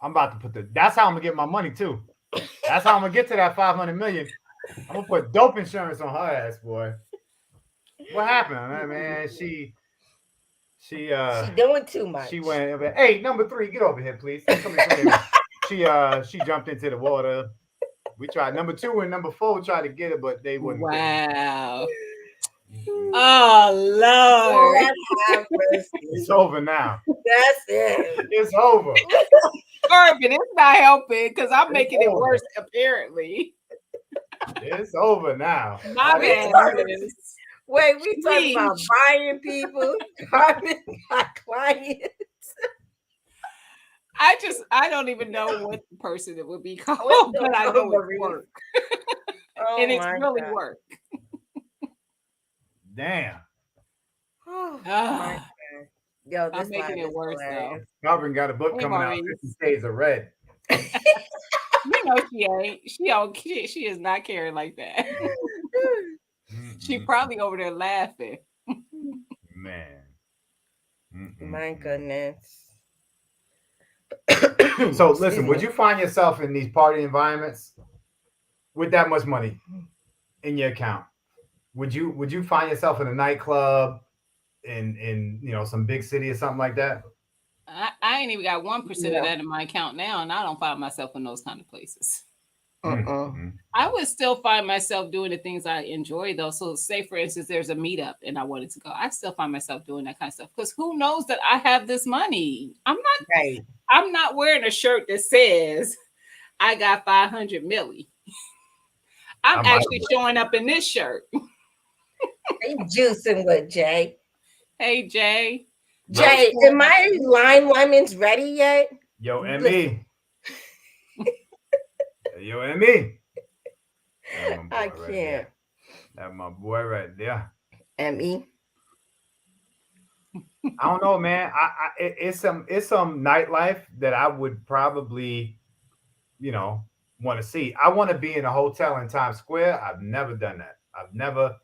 Speaker 3: I'm about to put that's how I'm gonna get my money too. That's how I'm gonna get to that 500 million. I'm gonna put dope insurance on her ass, boy. What happened, man? She
Speaker 1: doing too much.
Speaker 3: She went. Hey, number 3, get over here, please. Come here. She jumped into the water. We tried. Number 2 and number 4 tried to get her, but they wouldn't.
Speaker 2: Wow. Oh Lord.
Speaker 3: It's over now.
Speaker 1: That's it.
Speaker 3: It's over.
Speaker 2: Urban, it's not helping because I'm making it worse, apparently.
Speaker 3: It's over now.
Speaker 2: My bad.
Speaker 1: Wait, we talking about buying people, Carmen got clients.
Speaker 2: I don't even know what person it would be called, but I know it's work. And it's really
Speaker 1: God.
Speaker 2: work.
Speaker 3: Damn.
Speaker 1: Yo, this
Speaker 2: I'm making it worse though.
Speaker 3: Calvin got a book coming out, 50 Shades of Red.
Speaker 2: You I know she ain't. She is not caring like that. She probably over there laughing.
Speaker 3: Man.
Speaker 1: My goodness.
Speaker 3: So listen, would you find yourself in these party environments with that much money in your account? Would you find yourself in a nightclub in some big city or something like that?
Speaker 2: I ain't even got 1% of that in my account now, and I don't find myself in those kind of places. I would still find myself doing the things I enjoy, though. So, say for instance, there's a meetup and I wanted to go. I still find myself doing that kind of stuff because who knows that I have this money? I'm not wearing a shirt that says I got 500 milli. I'm actually showing up in this shirt.
Speaker 1: Hey, juicing with Jay.
Speaker 2: Hey, Jay.
Speaker 1: Jay, am my lime lemons ready yet?
Speaker 3: Yo, Emmy. Yo, Emmy.
Speaker 1: I can't.
Speaker 3: That's my boy right there.
Speaker 1: Emmy.
Speaker 3: I don't know, man. It's some nightlife that I would probably, want to see. I want to be in a hotel in Times Square. I've never done that. I've never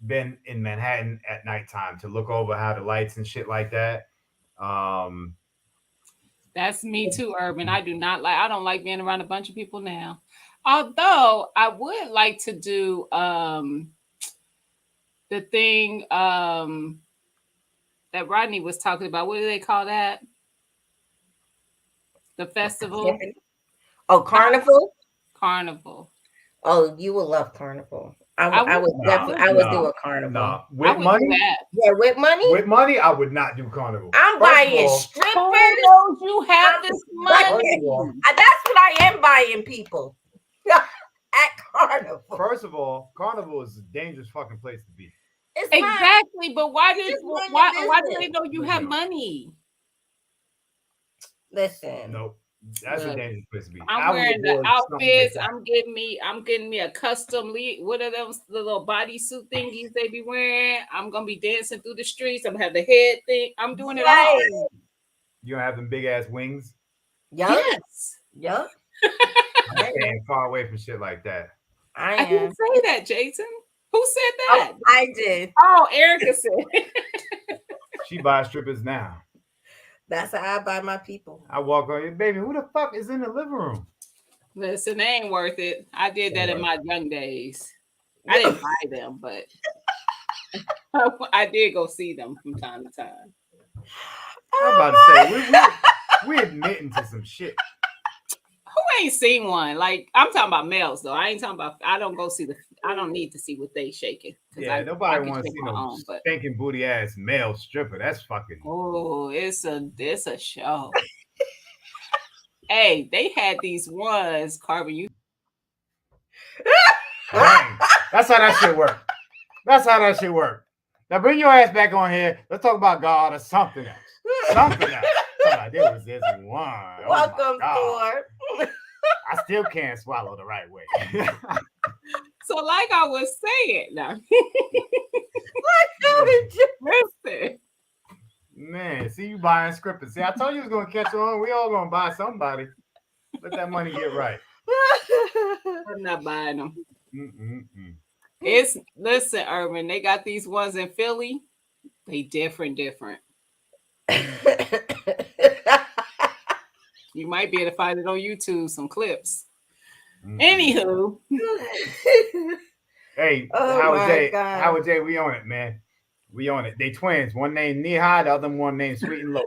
Speaker 3: been in Manhattan at nighttime to look over how the lights and shit like that.
Speaker 2: That's me too, Urban. I don't like being around a bunch of people now. Although I would like to do the thing that Rodney was talking about. What do they call that? The festival?
Speaker 1: Oh, Carnival?
Speaker 2: Carnival.
Speaker 1: Oh, you will love Carnival. I would do a Carnival.
Speaker 3: No. With money?
Speaker 1: Yeah, with money?
Speaker 3: With money, I would not do Carnival.
Speaker 1: I'm buying strippers.
Speaker 2: Who knows you have this money?
Speaker 1: That's what I am buying people at Carnival.
Speaker 3: First of all, Carnival is a dangerous fucking place to be.
Speaker 1: It's
Speaker 2: exactly, but why do they know you have money?
Speaker 1: Listen.
Speaker 3: Nope. That's a dangerous place to be.
Speaker 2: I'm wearing the outfits. I'm getting me a custom what are those the little bodysuit thingies they be wearing? I'm gonna be dancing through the streets. I'm gonna have the head thing. I'm doing it all.
Speaker 3: You gonna have them big ass wings?
Speaker 2: Yes.
Speaker 1: Yep.
Speaker 3: I'm staying far away from shit like that.
Speaker 2: I didn't say that, Jason. Who said that?
Speaker 1: Oh, I did.
Speaker 2: Oh, Erica said.
Speaker 3: She buys strippers now.
Speaker 1: That's how I buy my people.
Speaker 3: I walk on you, baby. Who the fuck is in the living room?
Speaker 2: Listen, they ain't worth it. I did that in my young days. I didn't buy them, but I did go see them from time to time.
Speaker 3: I'm about to say we admitting to some shit.
Speaker 2: Who ain't seen one? Like I'm talking about males though. I ain't talking about. I don't need to see what they shaking.
Speaker 3: Yeah, nobody wants to see no stinking booty ass male stripper. That's fucking.
Speaker 2: Oh, it's a show. Hey, they had these ones, Carver. You.
Speaker 3: Dang, that's how that shit work. That's how that shit work. Now bring your ass back on here. Let's talk about God or something else. Something else. There was this one.
Speaker 1: Welcome, Thor.
Speaker 3: I still can't swallow the right way.
Speaker 2: So, like I was saying, now. Listen.
Speaker 3: Man, see you buying scripts. See, I told you it was gonna catch on. We all gonna buy somebody. Let that money get right.
Speaker 2: I'm not buying them. Listen, Urban. They got these ones in Philly. They different. You might be able to find it on YouTube, some clips. Anywho.
Speaker 3: Hey, Howard J, we on it, man. We on it. They twins. One named Nehi, the other one named Sweet and Low.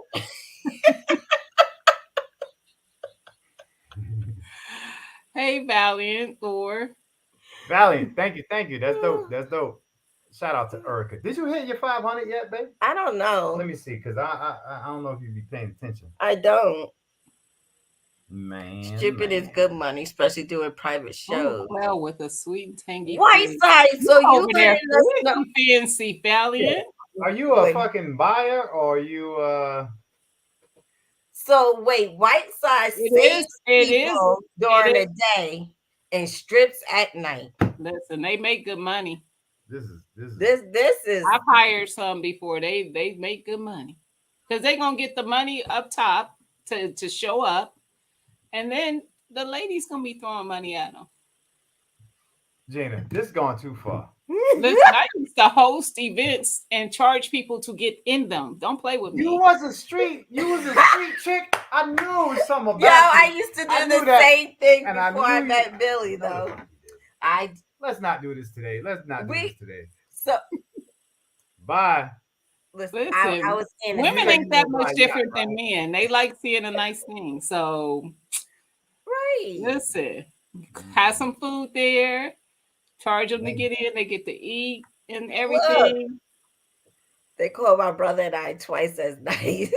Speaker 2: Hey, Valiant, Thor.
Speaker 3: Valiant, thank you. That's dope. Shout out to Erica. Did you hit your 500 yet, babe?
Speaker 1: I don't know.
Speaker 3: Let me see, because I don't know if you be paying attention.
Speaker 1: I don't.
Speaker 3: Man.
Speaker 1: Stripping is good money, especially doing private shows.
Speaker 2: Well, with a sweet and tangy.
Speaker 1: White side, so you
Speaker 2: there fancy, Valiant.
Speaker 3: Are you a fucking buyer or are you
Speaker 1: So wait, White side
Speaker 2: it is
Speaker 1: during the day and strips at night.
Speaker 2: Listen, they make good money.
Speaker 3: This is
Speaker 2: I've hired some before. They make good money. Because they're gonna get the money up top to show up. And then the ladies gonna be throwing money at them.
Speaker 3: Gina, this is going too far.
Speaker 2: Listen, I used to host events and charge people to get in them. Don't play with me.
Speaker 3: You was a street chick. I knew it was something about
Speaker 1: Yo, I
Speaker 3: you.
Speaker 1: used to
Speaker 3: I
Speaker 1: do
Speaker 3: knew
Speaker 1: the
Speaker 3: that,
Speaker 1: same thing
Speaker 3: and I
Speaker 1: before I
Speaker 3: knew
Speaker 1: met Billy, though.
Speaker 3: Let's not do this today.
Speaker 1: So
Speaker 3: Bye.
Speaker 1: listen,
Speaker 2: Listen,
Speaker 1: I was in a
Speaker 2: women
Speaker 3: say
Speaker 2: ain't that
Speaker 3: you
Speaker 2: much
Speaker 3: like
Speaker 2: different
Speaker 3: that,
Speaker 2: than men. They like seeing a nice thing. So
Speaker 1: right.
Speaker 2: listen, have some food there. Charge them to
Speaker 3: Hey.
Speaker 2: get in. They get to eat and everything.
Speaker 1: They call my brother and I twice as nice.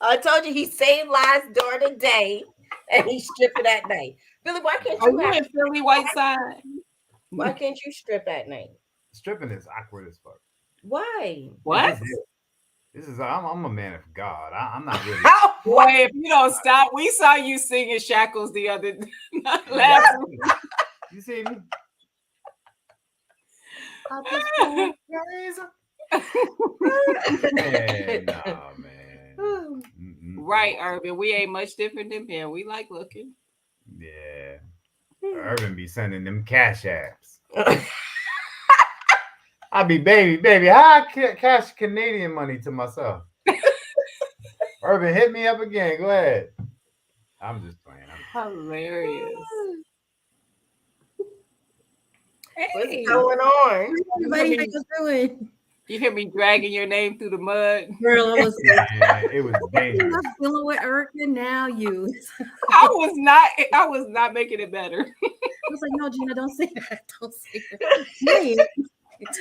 Speaker 1: I told you he saved lives during the day and he's stripping at night. Billy, why can't
Speaker 2: Are
Speaker 1: you
Speaker 2: you in Philly Whiteside?
Speaker 1: why can't you strip at night?
Speaker 3: Stripping is awkward as fuck.
Speaker 1: Why?
Speaker 2: What?
Speaker 3: This is I'm a man of God. I'm not really.
Speaker 2: Boy, if you don't stop, we saw you singing Shackles the other last week.
Speaker 3: You see me? Man, nah, man. Mm-mm.
Speaker 2: Right, Urban. We ain't much different than men. We like looking.
Speaker 3: Yeah. Urban be sending them cash apps. I be baby. How I cash Canadian money to myself? Urban, hit me up again. Go ahead. I'm just playing.
Speaker 2: Hilarious.
Speaker 1: What's
Speaker 2: Hey,
Speaker 1: going on?
Speaker 4: Everybody, how you doing?
Speaker 2: you hear me dragging your name through the mud?
Speaker 4: Girl, I was
Speaker 3: Yeah, it was dangerous.
Speaker 4: I'm dealing with Erica now. You.
Speaker 2: I was not making it better.
Speaker 4: I was like, no, Gina, don't say that. Don't say that. Wait.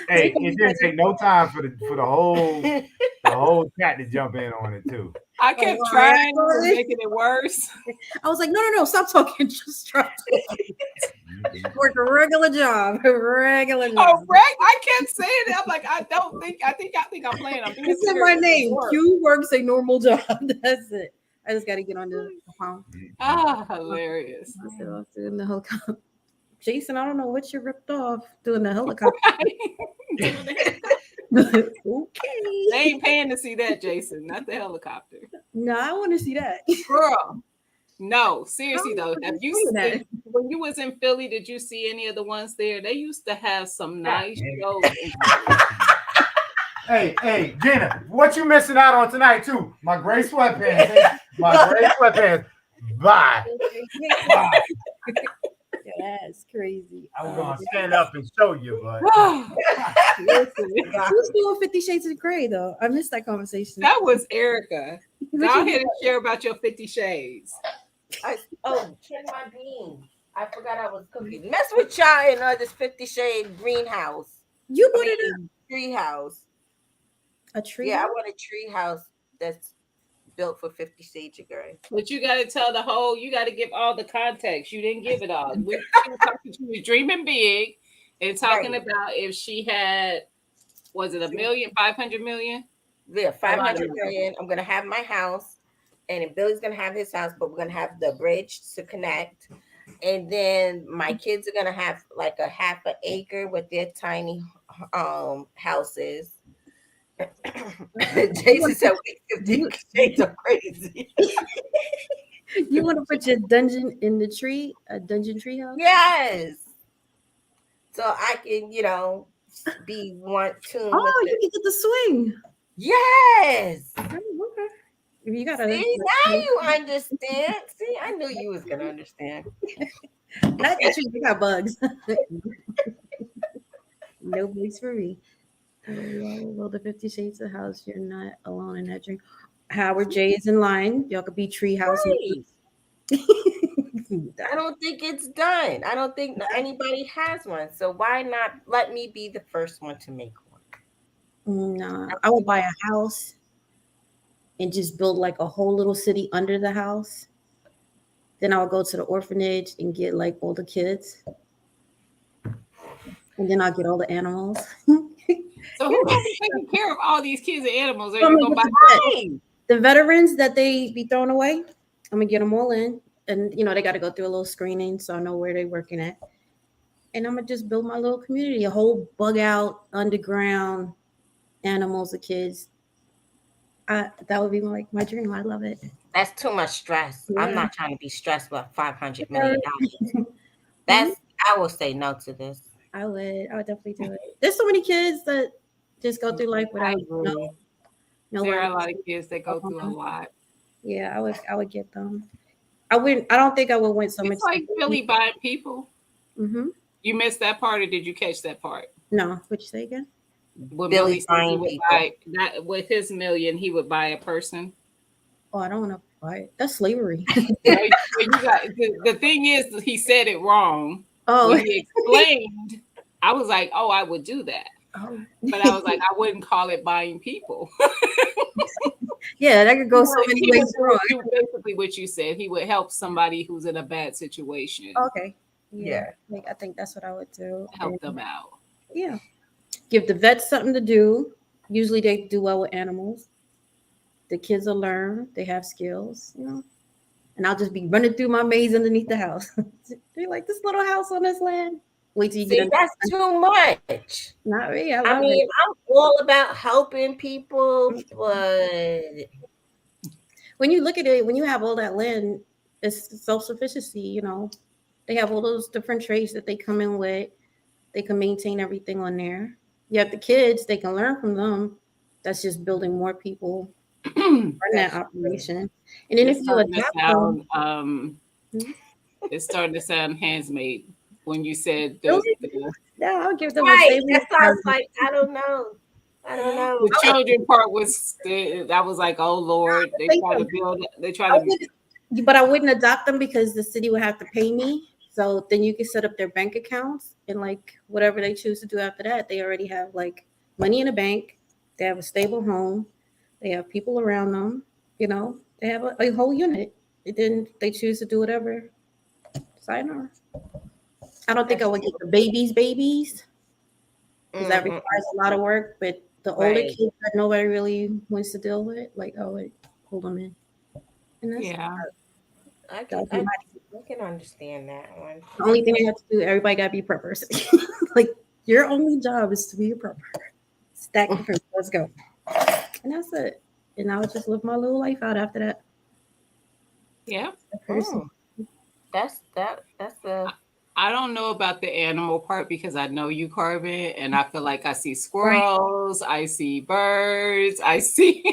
Speaker 3: Hey, it didn't take no time for the whole chat to jump in on it too.
Speaker 2: I kept
Speaker 4: Oh,
Speaker 2: trying to
Speaker 4: really?
Speaker 2: making it worse.
Speaker 4: I was like, no, stop talking. Just try to work a regular job. A regular job.
Speaker 2: Oh, Greg, I kept saying it. I'm like, I think I'm playing. I'm being
Speaker 4: It's in my
Speaker 2: serious.
Speaker 4: name. Q works a normal job. That's it. I just got to get on the phone.
Speaker 2: Ah, hilarious.
Speaker 4: I said, I'm doing the helicopter. Jason, I don't know what you ripped off doing the helicopter. Okay.
Speaker 2: They ain't paying to see that, Jason, not the helicopter.
Speaker 4: No, I want to see that.
Speaker 2: Girl, no, seriously though.
Speaker 4: I
Speaker 2: Have you
Speaker 4: see that.
Speaker 2: seen, when you was in Philly, did you see any of the ones there? They used to have some nice shows.
Speaker 3: Hey, Gina, what you missing out on tonight too? My gray sweatpants. My gray sweatpants. Bye. Bye.
Speaker 4: That's crazy.
Speaker 3: I was gonna stand up and show you, but
Speaker 4: Who's doing 50 Shades of Grey though? I missed that conversation.
Speaker 2: That was Erica.
Speaker 4: What
Speaker 2: Go
Speaker 4: you
Speaker 2: ahead and share about your 50 Shades.
Speaker 1: Trim my beans. I forgot I was cooking. Mess with y'all in this 50 Shade greenhouse.
Speaker 4: You put it up.
Speaker 1: Tree house.
Speaker 4: A tree?
Speaker 1: Yeah, I
Speaker 4: house?
Speaker 1: want a tree house that's built for 50 Shades of Grey.
Speaker 2: But you got to tell you got to give all the context. You didn't give it all. She was dreaming big and talking about if she had, was it 500 million?
Speaker 1: Yeah, 500 million. I'm going to have my house, and then Billy's going to have his house, but we're going to have the bridge to connect. And then my kids are going to have like a half an acre with their tiny houses. Jason said, 50 Shades of crazy.
Speaker 4: You want to put your dungeon in the tree? A dungeon tree house?
Speaker 1: Yes. So I can, be one tune.
Speaker 4: Oh, you can get the swing.
Speaker 1: Yes.
Speaker 4: Oh, okay. If you got
Speaker 1: See, now you understand. See, I knew you was gonna understand.
Speaker 4: Not the tree, you got bugs. No bugs for me. Well, the 50 Shades of House, you're not alone in that dream. Howard J is in line. Y'all could be treehouse.
Speaker 1: Right. I don't think it's done. I don't think anybody has one. So why not let me be the first one to make one?
Speaker 4: No, I would buy a house and just build like a whole little city under the house. Then I would go to the orphanage and get like all the kids. And then I'll get all the animals.
Speaker 2: So who's going to be taking care of all these kids and animals? Are you going to buy
Speaker 4: the veterans that they be thrown away? I'm going to get them all in. And, they got to go through a little screening so I know where they're working at. And I'm going to just build my little community, a whole bug out, underground animals, the kids. That would be my dream. I love it.
Speaker 1: That's too much stress. I'm
Speaker 4: Yeah.
Speaker 1: not trying to be stressed about $500
Speaker 4: Yeah.
Speaker 1: million. That's I will say no to this.
Speaker 4: I would definitely do it. There's so many kids that just go through life
Speaker 2: I
Speaker 4: without
Speaker 2: agree.
Speaker 4: no
Speaker 2: There
Speaker 4: where
Speaker 2: are a
Speaker 4: to
Speaker 2: lot
Speaker 4: sit.
Speaker 2: of kids that go through a lot.
Speaker 4: Yeah, I would get them. I wouldn't. I don't think I would want so much.
Speaker 2: It's like Billy buying people.
Speaker 4: Mm-hmm.
Speaker 2: You missed that part, or did you catch that part?
Speaker 4: No, what you say again?
Speaker 2: When
Speaker 1: Billy
Speaker 2: Billy said he
Speaker 1: buying
Speaker 2: would
Speaker 1: people.
Speaker 2: buy that with his million, he would buy a person.
Speaker 4: Oh, I don't want to buy it. That's slavery.
Speaker 2: No, you got the thing is that he said it wrong.
Speaker 4: Oh,
Speaker 2: When he explained, I was like, "Oh, I would do that,"
Speaker 4: oh.
Speaker 2: but I was like, "I wouldn't call it buying people."
Speaker 4: Yeah, that could go so many
Speaker 2: He would
Speaker 4: ways wrong.
Speaker 2: do basically what you said. He would help somebody who's in a bad situation,
Speaker 4: Okay. Yeah.
Speaker 1: Yeah.
Speaker 4: Like, I think that's what I would do.
Speaker 2: help
Speaker 4: And,
Speaker 2: them out.
Speaker 4: yeah. Give the vets something to do. Usually they do well with animals. The kids will learn. They have skills, you know. And I'll just be running through my maze underneath the house. They're like, this little house on this land. Wait till you
Speaker 1: See,
Speaker 4: get
Speaker 1: that's too much.
Speaker 4: Not really. I
Speaker 1: I
Speaker 4: love
Speaker 1: mean,
Speaker 4: it.
Speaker 1: I'm all about helping people, but
Speaker 4: When you look at it, when you have all that land, it's self-sufficiency, you know. They have all those different traits that they come in with. They can maintain everything on there. You have the kids, they can learn from them. That's just building more people run that
Speaker 1: That's true.
Speaker 4: operation. And then
Speaker 2: It's
Speaker 4: if you
Speaker 2: starting to
Speaker 4: adopt them,
Speaker 2: sound.
Speaker 4: Mhm.
Speaker 2: It's starting to sound handsmade when you said
Speaker 4: Really?
Speaker 2: the
Speaker 4: yeah, I'll give them a
Speaker 1: right.
Speaker 4: savings
Speaker 1: That's why I was
Speaker 4: account.
Speaker 1: like, I don't know. I don't know.
Speaker 2: the children part was. I was like, "Oh Lord!" They
Speaker 4: Thank
Speaker 2: try to
Speaker 4: you.
Speaker 2: build. They try
Speaker 4: I
Speaker 2: to.
Speaker 4: would- But I wouldn't adopt them because the city would have to pay me. So then you can set up their bank accounts and like whatever they choose to do after that, they already have like money in a bank. They have a stable home. They have people around them. You know, they have a whole unit. And then they choose to do whatever. Sayonara. I don't think I
Speaker 1: That's
Speaker 4: would get the babies because that
Speaker 1: mm-mm.
Speaker 4: requires a lot of work. But the older
Speaker 1: Right.
Speaker 4: kids that nobody really wants to deal with, like, oh, wait, hold them in. And that's
Speaker 2: Yeah.
Speaker 1: I
Speaker 4: Gotta
Speaker 1: can,
Speaker 4: be
Speaker 1: I can understand that one.
Speaker 4: the only thing they have to do. Everybody got to be preppers. Like your only job is to be a prepper. Stack the prep. Let's go. And that's it. And I would just live my little life out after that.
Speaker 2: Yeah.
Speaker 4: Person.
Speaker 1: That's a
Speaker 2: I don't know about the animal part because I know you, Corbin, and I feel like I see squirrels, I see birds, I see.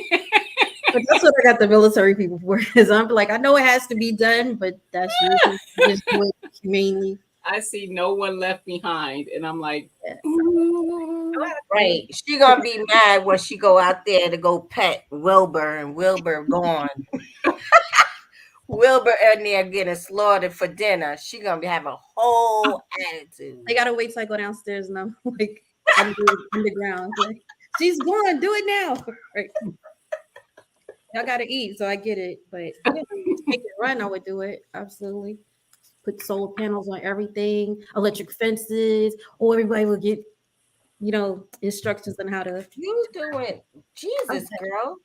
Speaker 4: But that's what I got the military people for. Is I'm like, I know it has to be done, but that's usually just do it humanely.
Speaker 2: I see no one left behind, and I'm like,
Speaker 4: Yeah.
Speaker 2: "Ooh."
Speaker 1: right. She gonna be mad when she go out there to go pet Wilbur and Wilbur gone. Wilbur in there getting slaughtered for dinner. She gonna be having a whole attitude.
Speaker 4: They gotta wait till I go downstairs and I'm like underground. Like, she's gone, do it now. Right. Y'all gotta eat, so I get it. But yeah, make it run, I would do it. Absolutely. Put solar panels on everything, electric fences, or everybody will get, you know, instructions on how to.
Speaker 1: You doing Jesus, girl.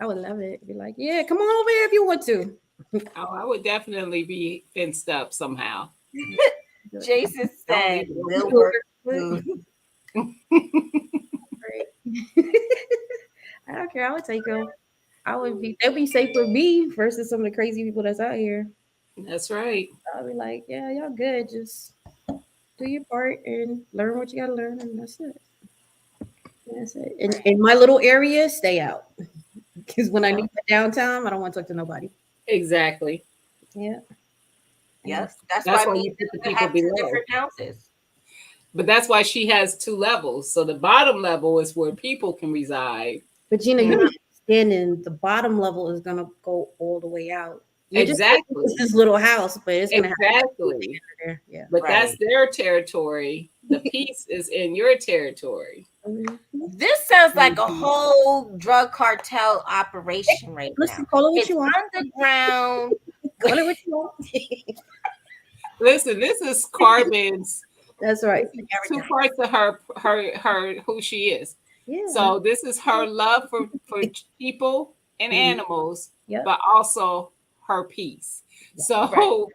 Speaker 4: I would love it. Be like, yeah, come on over here if you want to.
Speaker 2: Oh, I would definitely be fenced up somehow.
Speaker 1: Jason said
Speaker 2: leave it
Speaker 1: Wilbur.
Speaker 4: Right. I don't care. I would take them. I would be. They'll be safe with me versus some of the crazy people that's out here.
Speaker 2: That's right.
Speaker 4: I'll be like, yeah, y'all good. Just do your part and learn what you gotta learn, and that's it. That's it. In my little area, stay out. Because when I need the downtime, I don't want to talk to nobody.
Speaker 2: Exactly.
Speaker 4: Yeah.
Speaker 1: Yes,
Speaker 2: That's
Speaker 1: why
Speaker 2: why
Speaker 1: me
Speaker 2: you
Speaker 1: and
Speaker 2: put the
Speaker 1: Jessica
Speaker 2: people
Speaker 1: have two
Speaker 2: below.
Speaker 1: different houses.
Speaker 2: But that's why she has 2 levels. So the bottom level is where people can reside.
Speaker 4: But Gina, you're not understanding the bottom level is gonna go all the way out. You're
Speaker 2: Exactly.
Speaker 4: just this little house, but it's gonna
Speaker 2: Exactly.
Speaker 4: have yeah.
Speaker 2: But that's
Speaker 1: Right.
Speaker 2: their territory. The peace is in your territory.
Speaker 1: This sounds like a whole drug cartel operation right
Speaker 4: Listen,
Speaker 1: now.
Speaker 4: call it what
Speaker 1: It's
Speaker 4: you want.
Speaker 1: underground.
Speaker 4: Call it what you want.
Speaker 2: Listen, this is Carbon's
Speaker 4: That's right.
Speaker 2: 2 parts of her who she is.
Speaker 4: Yeah.
Speaker 2: So this is her love for people and animals,
Speaker 4: Yep.
Speaker 2: but also her peace. So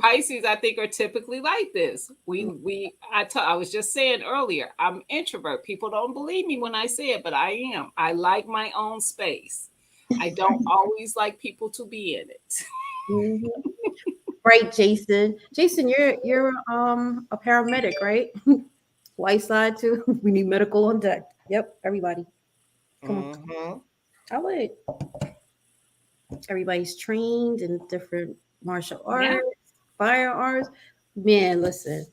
Speaker 2: Pisces, I think, are typically like this. I was just saying earlier, I'm introvert. People don't believe me when I say it, but I am. I like my own space. I don't always like people to be in it.
Speaker 4: Mhm. Right, Jason. Jason, you're a paramedic, right? White side too. We need medical on deck. Yep, everybody. Come on.
Speaker 1: Mhm.
Speaker 4: I would. Everybody's trained in different martial
Speaker 2: Yeah.
Speaker 4: arts, firearms. Man, listen.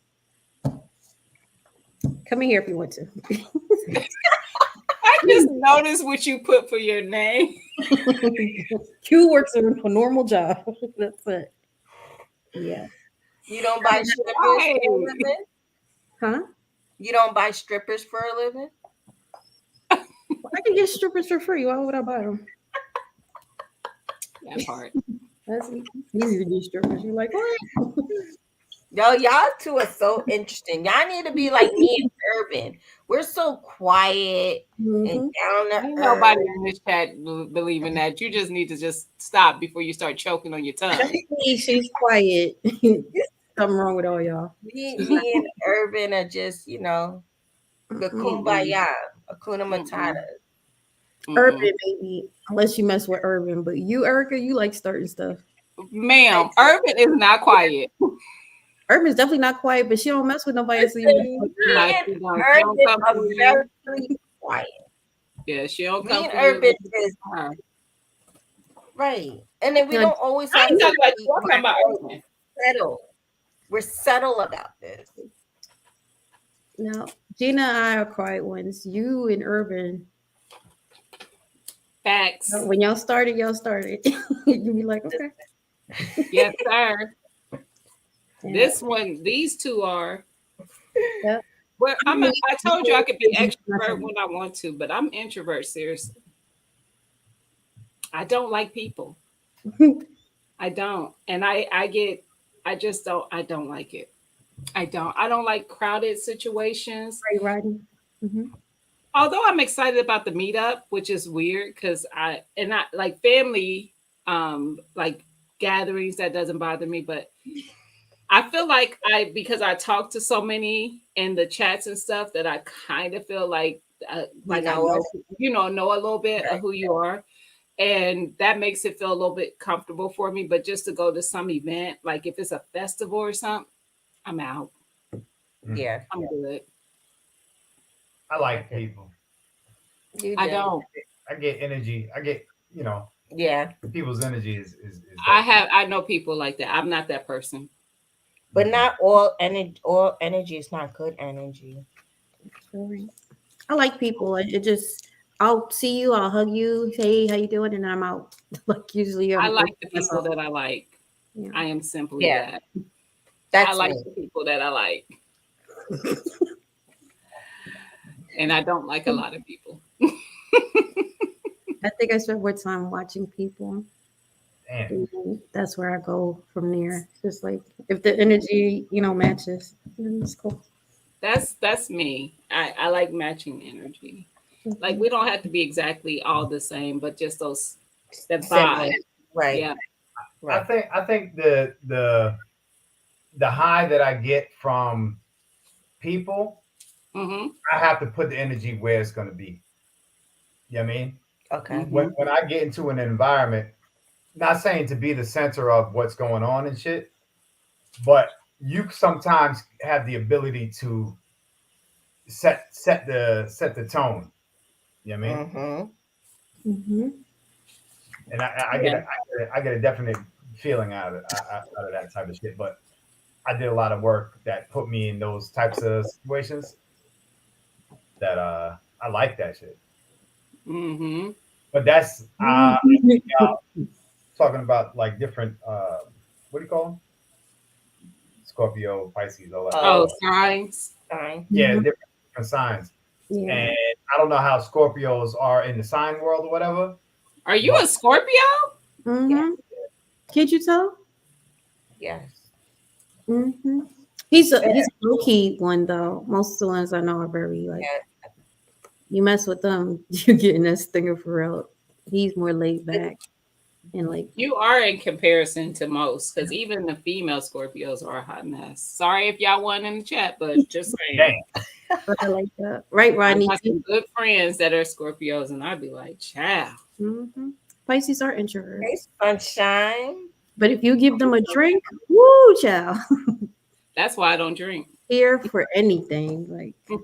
Speaker 4: Come in here if you want to.
Speaker 2: I just noticed what you put for your name.
Speaker 4: Q works a normal job. That's it. Yeah.
Speaker 1: You don't buy strippers
Speaker 2: Right.
Speaker 1: for a living?
Speaker 4: Huh?
Speaker 1: You don't buy strippers for a living?
Speaker 4: I can get strippers for free. Why would I buy them?
Speaker 2: That part.
Speaker 4: That's easy to get strippers. You're like, what?
Speaker 1: Yo, y'all two are so interesting. Y'all need to be like me and Urban. We're so quiet
Speaker 4: Mhm.
Speaker 1: and down to
Speaker 2: Ain't
Speaker 1: earth.
Speaker 2: nobody in this chat believing that. You just need to just stop before you start choking on your tongue.
Speaker 4: She's quiet. Something wrong with all y'all.
Speaker 1: Me and Urban are just, the kumbaya, Akuna Matata.
Speaker 4: Urban, maybe, unless you mess with Urban. But you, Erica, you like starting stuff.
Speaker 2: Ma'am, Urban is not quiet.
Speaker 4: Urban's definitely not quiet, but she don't mess with nobody. So
Speaker 1: Me
Speaker 4: you
Speaker 2: Like,
Speaker 1: and
Speaker 2: she don't
Speaker 1: Urban
Speaker 2: come
Speaker 1: are
Speaker 2: for you.
Speaker 1: very quiet.
Speaker 2: Yeah, she don't
Speaker 1: Me
Speaker 2: come
Speaker 1: and
Speaker 2: for you.
Speaker 1: Urban is
Speaker 2: Her.
Speaker 1: right. And then we
Speaker 4: Yeah.
Speaker 1: don't always
Speaker 2: I
Speaker 1: have
Speaker 2: ain't
Speaker 1: to
Speaker 2: talking about
Speaker 1: be
Speaker 2: you. I'm talking about Urban.
Speaker 1: settled. We're settled about this.
Speaker 4: no, Gina and I are quiet ones. You and Urban,
Speaker 2: Facts.
Speaker 4: when y'all started. You be like, okay.
Speaker 2: Yes, sir.
Speaker 4: Yeah.
Speaker 2: This one, these two are.
Speaker 4: Yeah.
Speaker 2: Well, I told you I could be extrovert when I want to, but I'm introvert, seriously. I don't like people. I don't. And I don't like it. I don't like crowded situations.
Speaker 4: Right, riding. Mm-hmm.
Speaker 2: Although I'm excited about the meetup, which is weird because I like family, like gatherings, that doesn't bother me, but I feel like because I talk to so many in the chats and stuff that I kind of feel like I know,
Speaker 1: us.
Speaker 2: know a little bit
Speaker 1: Right.
Speaker 2: of who you are. And that makes it feel a little bit comfortable for me. But just to go to some event, like if it's a festival or something, I'm out.
Speaker 1: Yeah.
Speaker 2: I'm good.
Speaker 3: I like people.
Speaker 1: You
Speaker 2: I
Speaker 1: do.
Speaker 2: don't.
Speaker 3: I get energy. I get,
Speaker 1: Yeah.
Speaker 3: people's energy is
Speaker 2: I know people like that. I'm not that person.
Speaker 1: But not all energy is not good energy.
Speaker 4: I like people. It just, I'll see you, I'll hug you, say, hey, how you doing? And I'm out. Like usually
Speaker 2: I
Speaker 4: I'm
Speaker 2: like the people that I like.
Speaker 4: Yeah.
Speaker 2: I am simply
Speaker 1: Yeah.
Speaker 2: that.
Speaker 1: That's
Speaker 2: I like
Speaker 1: me.
Speaker 2: the people that I like. And I don't like a lot of people.
Speaker 4: I think I spend more time watching people.
Speaker 3: Damn.
Speaker 4: And that's where I go from there. Just like if the energy, matches, then it's cool.
Speaker 2: That's me. I like matching energy. Like we don't have to be exactly all the same, but just the
Speaker 1: Similar.
Speaker 2: vibe.
Speaker 1: Right.
Speaker 2: Yeah.
Speaker 3: I think the high that I get from people,
Speaker 2: Mm-hmm.
Speaker 3: I have to put the energy where it's going to be. You know what I mean?
Speaker 1: Okay.
Speaker 2: Mhm.
Speaker 3: When I get into an environment, not saying to be the center of what's going on and shit, but you sometimes have the ability to set the tone. You know what I mean?
Speaker 1: Mm-hmm.
Speaker 4: Mm-hmm.
Speaker 3: And I get a definite feeling out of that type of shit. But I did a lot of work that put me in those types of situations that I like that shit.
Speaker 2: Mm-hmm.
Speaker 3: But that's talking about like different what do you call them? Scorpio, Pisces, all that.
Speaker 2: Oh, signs.
Speaker 1: Fine.
Speaker 3: Yeah, different signs.
Speaker 4: Yeah.
Speaker 3: And I don't know how Scorpios are in the sign world or whatever.
Speaker 2: Are you a Scorpio?
Speaker 4: Mm-hmm. Can't you tell?
Speaker 1: Yes.
Speaker 4: Mm-hmm. He's a low key one though. Most of the ones I know are very like you mess with them, you're getting that stinger for real. He's more laid back and like
Speaker 2: You are in comparison to most, because even the female Scorpios are a hot mess. Sorry if y'all want in the chat, but just saying.
Speaker 4: I like that. Right,
Speaker 2: I
Speaker 4: Rodney?
Speaker 2: got some good friends that are Scorpios, and I'd be like, child.
Speaker 4: Mm-hmm. Pisces are introverts.
Speaker 1: Hey, sunshine.
Speaker 4: But if you give them a drink, woo, child,
Speaker 2: That's why I don't drink.
Speaker 4: here for anything. Like,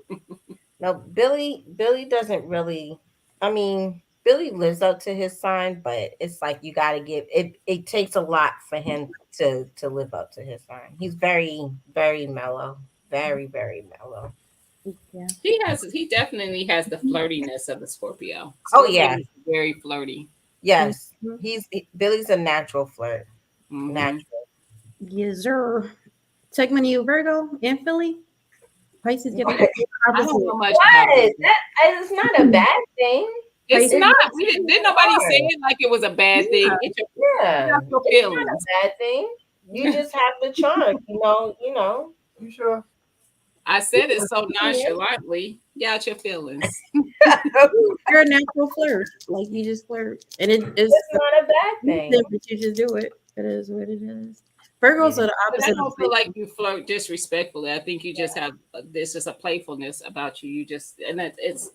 Speaker 1: No, Billy doesn't really. I mean, Billy lives up to his sign, but it's like you got to give it. It takes a lot for him to live up to his sign. He's very very mellow, very very mellow.
Speaker 4: yeah.
Speaker 2: He definitely has the flirtiness of a Scorpio.
Speaker 1: Oh, yeah.
Speaker 2: He's very flirty.
Speaker 1: Yes,
Speaker 4: Mhm.
Speaker 1: Billy's a natural flirt.
Speaker 2: Mhm.
Speaker 1: Natural.
Speaker 4: Yes, sir. Segment you, Virgo and Philly. Pisces get
Speaker 1: What?
Speaker 4: the
Speaker 2: I don't
Speaker 4: opposite.
Speaker 2: know much about
Speaker 1: What?
Speaker 2: it.
Speaker 1: It's not a bad thing.
Speaker 2: It's
Speaker 4: Pisces-
Speaker 2: not. Didn't nobody
Speaker 1: hard.
Speaker 2: say it like it was a bad thing. It's your
Speaker 1: Yeah,
Speaker 2: your
Speaker 1: it's not
Speaker 2: feelings.
Speaker 1: a bad thing. You just have the charm, you know.
Speaker 3: You sure?
Speaker 2: I said it so nonchalantly. Get out your feelings.
Speaker 4: You're a natural flirt. Like you just flirt, and it's
Speaker 1: It's not a bad thing.
Speaker 4: but you just do it. It is what it is. Virgos are the
Speaker 2: But I
Speaker 4: opposite.
Speaker 2: don't
Speaker 4: of
Speaker 2: feel like you flirt disrespectfully. I think you just have there's just a playfulness about you. You just and it's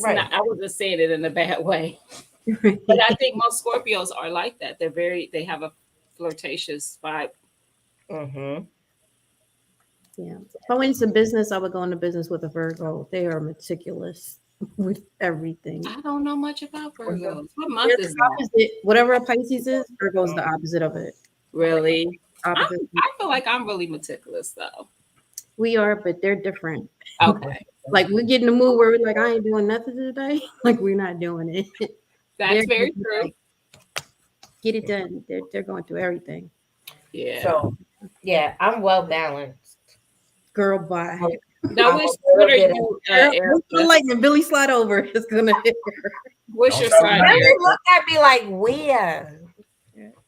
Speaker 1: Right.
Speaker 2: not. I wasn't saying it in a bad way,
Speaker 4: Pisces.
Speaker 2: but I think most Scorpios are like that. They have a flirtatious vibe.
Speaker 1: Mm-hmm.
Speaker 4: Yeah. If I went into business, I would go into business with a Virgo. They are meticulous with everything.
Speaker 2: I don't know much about Virgos. What month
Speaker 4: They're
Speaker 2: is
Speaker 4: the
Speaker 2: that?
Speaker 4: opposite. Whatever a Pisces is, Virgo is the opposite of it.
Speaker 2: Really?
Speaker 4: Opposite.
Speaker 2: I feel like I'm really meticulous though.
Speaker 4: We are, but they're different.
Speaker 2: Okay,
Speaker 4: Like we get in the mood where we're like, I ain't doing nothing today. Like we're not doing it.
Speaker 2: that's
Speaker 4: They're
Speaker 2: very
Speaker 4: just
Speaker 2: true.
Speaker 4: like, get it done. They're going through everything.
Speaker 2: Yeah.
Speaker 1: So, yeah, I'm well balanced.
Speaker 4: Girl, bye.
Speaker 2: Now,
Speaker 1: I'm
Speaker 2: which
Speaker 1: a
Speaker 2: what are
Speaker 1: little
Speaker 2: you,
Speaker 4: Girl,
Speaker 2: Erica?
Speaker 4: like when Billy slide over, it's gonna hit her.
Speaker 2: What's your
Speaker 3: Don't tell me
Speaker 2: sign,
Speaker 3: nothing.
Speaker 1: Really
Speaker 2: Erica?
Speaker 1: look at me like weird.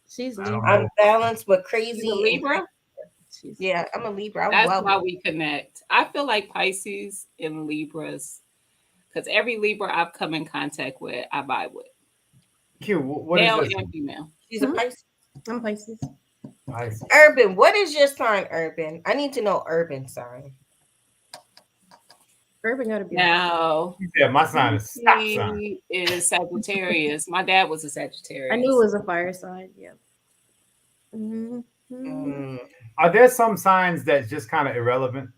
Speaker 4: She's
Speaker 3: I don't
Speaker 4: Libra.
Speaker 1: I'm balanced with
Speaker 2: You a
Speaker 1: crazy.
Speaker 2: Libra?
Speaker 4: She's
Speaker 1: Yeah, I'm a Libra. I'm
Speaker 2: That's
Speaker 1: well.
Speaker 2: why we connect. I feel like Pisces and Libras, because every Libra I've come in contact with, I vibe with.
Speaker 3: Q, what is
Speaker 2: Male
Speaker 3: this?
Speaker 2: and female.
Speaker 1: She's a
Speaker 4: Mhm.
Speaker 1: Pisces.
Speaker 4: I'm Pisces.
Speaker 3: Pisces.
Speaker 1: Urban. What is your sign, Urban? I need to know Urban sign.
Speaker 4: Urban gotta be.
Speaker 2: Now,
Speaker 3: Yeah, my sign is stop sign.
Speaker 2: he is Sagittarius. My dad was a Sagittarius.
Speaker 4: I knew it was a fire sign. Yep. Mhm.
Speaker 1: Mm,
Speaker 3: Are there some signs that's just kind of irrelevant?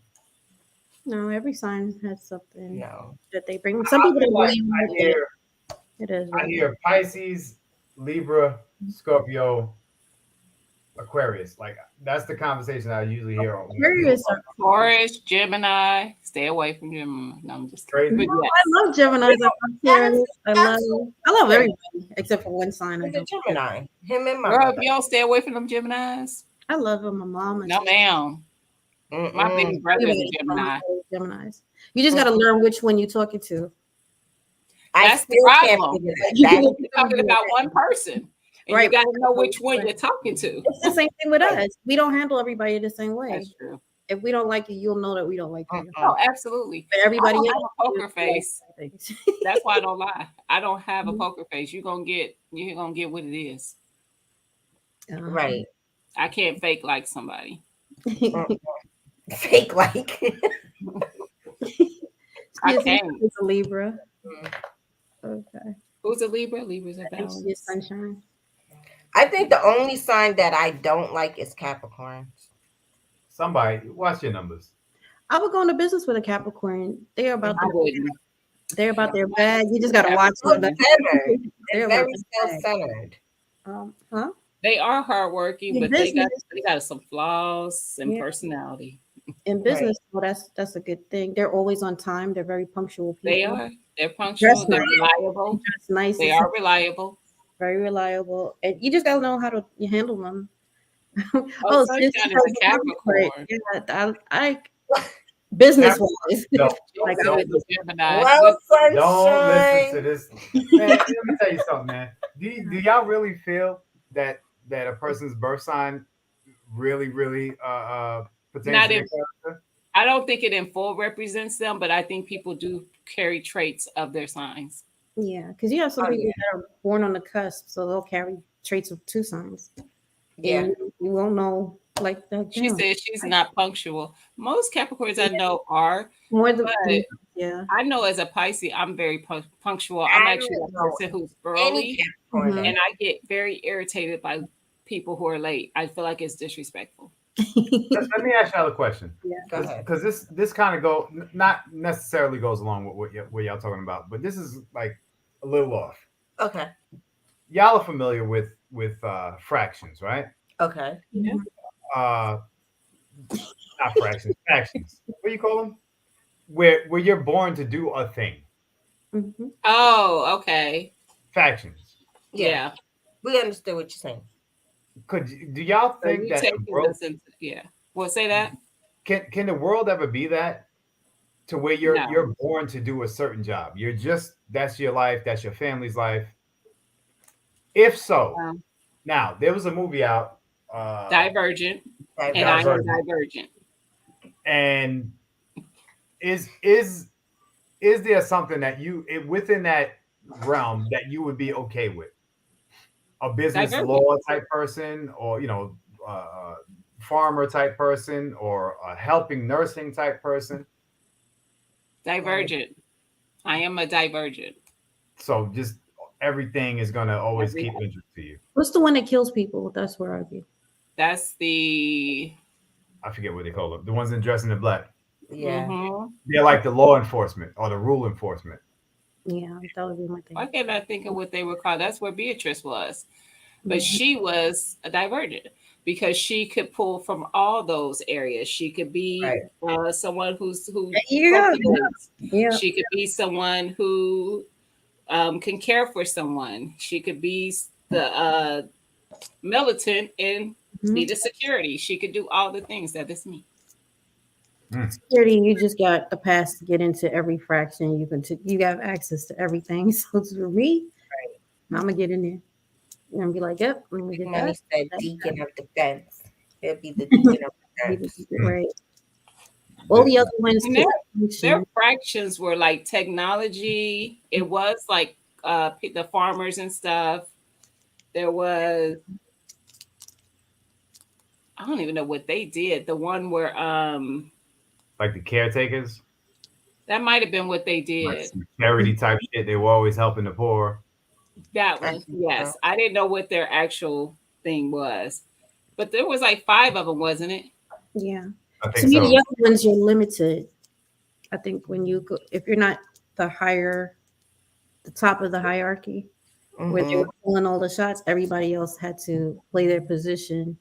Speaker 4: No, every sign has something
Speaker 1: no.
Speaker 4: that they bring. Some people don't
Speaker 3: Like,
Speaker 4: believe
Speaker 3: I
Speaker 4: it.
Speaker 3: hear,
Speaker 4: It is.
Speaker 3: I
Speaker 4: what it
Speaker 3: hear Pisces, Libra, Scorpio, Aquarius. Like that's the conversation I usually hear.
Speaker 4: is. Aquarius are-
Speaker 2: Taurus, Gemini. Stay away from Gemini. No, I'm just
Speaker 3: Crazy.
Speaker 2: kidding. But yes.
Speaker 4: I love Gemini. I love everybody except for one sign. I
Speaker 1: He's a
Speaker 4: don't.
Speaker 1: Gemini. Him and my
Speaker 2: Girl,
Speaker 1: brother.
Speaker 2: if you don't stay away from them Geminis,
Speaker 4: I love him. My mom.
Speaker 2: no, ma'am. My baby brother is a Gemini.
Speaker 4: Geminis. You just got to learn which one you're talking to.
Speaker 2: That's the problem.
Speaker 1: figure
Speaker 2: You're
Speaker 1: that out.
Speaker 2: talking about one person, and
Speaker 4: Right.
Speaker 2: you got to know which one you're talking to.
Speaker 4: It's the same thing with us. We don't handle everybody the same way.
Speaker 2: That's true.
Speaker 4: If we don't like you, you'll know that we don't like you.
Speaker 2: Oh, absolutely.
Speaker 4: But everybody
Speaker 2: I don't
Speaker 4: else,
Speaker 2: have a poker face. That's why I don't lie. I don't have a poker face. You're gonna get what it is.
Speaker 1: Right.
Speaker 2: I can't fake like somebody.
Speaker 1: Fake like.
Speaker 2: I can't.
Speaker 4: It's a Libra.
Speaker 1: Mm.
Speaker 4: Okay.
Speaker 2: Who's a Libra? Libras are
Speaker 4: I think she is
Speaker 2: balanced.
Speaker 4: sunshine.
Speaker 1: I think the only sign that I don't like is Capricorn.
Speaker 3: Somebody, watch your numbers.
Speaker 4: I would go into business with a Capricorn. They're about
Speaker 2: I wouldn't.
Speaker 4: their bag. You just gotta watch them.
Speaker 1: Self-centered.
Speaker 4: They're
Speaker 1: They're
Speaker 4: about
Speaker 1: very
Speaker 4: their bag.
Speaker 1: self-centered.
Speaker 4: Huh?
Speaker 2: They are hardworking,
Speaker 4: In
Speaker 2: but
Speaker 4: business.
Speaker 2: they got some flaws and
Speaker 4: Yeah.
Speaker 2: personality.
Speaker 4: In business, well, that's a good thing. They're always on time. They're very punctual people.
Speaker 2: They are. They're punctual. They're
Speaker 4: nice.
Speaker 2: reliable.
Speaker 4: It's nice.
Speaker 2: They are reliable.
Speaker 4: very reliable, and you just gotta know how to handle them.
Speaker 2: Oh, Sunshine
Speaker 4: this
Speaker 2: is a Capricorn.
Speaker 4: Yeah, I business wise.
Speaker 3: No,
Speaker 4: Like,
Speaker 3: don't,
Speaker 2: It's a Gemini.
Speaker 1: Well,
Speaker 3: don't listen to
Speaker 1: sunshine.
Speaker 3: this. Man, let me tell you something, man. Do y'all really feel that a person's birth sign really pertains
Speaker 2: Not
Speaker 3: to their
Speaker 2: if-
Speaker 3: character?
Speaker 2: I don't think it in full represents them, but I think people do carry traits of their signs.
Speaker 4: Yeah, because you have some
Speaker 1: Oh,
Speaker 4: people
Speaker 1: yeah.
Speaker 4: that are born on the cusp, so they'll carry traits of two signs.
Speaker 1: Yeah.
Speaker 4: And you won't know like that.
Speaker 2: She says she's not punctual. Most Capricorns I know are.
Speaker 4: More than
Speaker 2: But-
Speaker 4: yeah.
Speaker 2: I know as a Pisces, I'm very punctual. I'm
Speaker 1: I
Speaker 2: actually a
Speaker 1: don't know
Speaker 2: person who's
Speaker 1: Any
Speaker 2: early.
Speaker 1: corner.
Speaker 2: And I get very irritated by people who are late. I feel like it's disrespectful.
Speaker 3: Let me ask y'all a question.
Speaker 1: Go ahead.
Speaker 3: Because this kind of not necessarily goes along with what y'all talking about, but this is like a little off.
Speaker 1: Okay.
Speaker 3: Y'all are familiar with fractions, right?
Speaker 1: Okay.
Speaker 2: Yeah.
Speaker 3: Not fractions, factions. What do you call them? Where you're born to do a thing.
Speaker 4: Mhm.
Speaker 2: Oh, okay.
Speaker 3: Factions.
Speaker 2: Yeah.
Speaker 1: We understood what you're saying.
Speaker 3: Do y'all
Speaker 2: So
Speaker 3: think
Speaker 2: you
Speaker 3: that
Speaker 2: take
Speaker 3: the world
Speaker 2: yeah. Well, say that.
Speaker 3: can the world ever be that to where you're
Speaker 2: No.
Speaker 3: you're born to do a certain job? That's your life, that's your family's life. If so,
Speaker 2: Um,
Speaker 3: now there was a movie out,
Speaker 2: Divergent, and I am
Speaker 3: Divergent.
Speaker 2: divergent.
Speaker 3: And is there something that within that realm that you would be okay with? A business
Speaker 2: Divergent.
Speaker 3: law type person, or farmer type person, or a helping nursing type person?
Speaker 2: Divergent. I am a divergent.
Speaker 3: So just everything is gonna always keep
Speaker 2: Everything.
Speaker 3: interest to you.
Speaker 4: What's the one that kills people? That's where I'd be.
Speaker 2: That's the
Speaker 3: I forget what they call them. The ones that dress in the black.
Speaker 1: Yeah.
Speaker 2: Mhm.
Speaker 3: They're like the law enforcement or the rule enforcement.
Speaker 4: Yeah, that would be my thing.
Speaker 2: Why can't I think of what they were called? That's where Beatrice was. But
Speaker 4: Mhm.
Speaker 2: she was a divergent because she could pull from all those areas. She could be someone who
Speaker 4: Yeah.
Speaker 2: cultivates.
Speaker 4: Yeah.
Speaker 2: She could be someone who can care for someone. She could be the militant and be
Speaker 4: Mhm.
Speaker 2: the security. She could do all the things. That is me.
Speaker 4: Security, you just got the pass to get into every fraction. You have access to everything. So for me, I'm gonna get in there. And I'm be like, yep, let me get
Speaker 1: Money
Speaker 4: that.
Speaker 1: said deacon of defense. It'll be the deacon of defense.
Speaker 4: Right. All the other ones
Speaker 2: And
Speaker 4: can
Speaker 2: their
Speaker 4: function.
Speaker 2: fractions were like technology. It was like the farmers and stuff. There was, I don't even know what they did. The one where
Speaker 3: Like the caretakers,
Speaker 2: that might have been what they
Speaker 3: like
Speaker 2: did.
Speaker 3: some charity type shit. They were always helping the poor.
Speaker 2: That
Speaker 1: I
Speaker 2: one,
Speaker 1: think
Speaker 2: yes.
Speaker 1: so.
Speaker 2: I didn't know what their actual thing was, but there was like 5 of them, wasn't it?
Speaker 4: Yeah.
Speaker 3: I
Speaker 4: To
Speaker 3: think
Speaker 4: me,
Speaker 3: so.
Speaker 4: the other ones you're limited. I think when you go, if you're not the top of the hierarchy, where they
Speaker 1: Mhm.
Speaker 4: were pulling all the shots, everybody else had to play their position.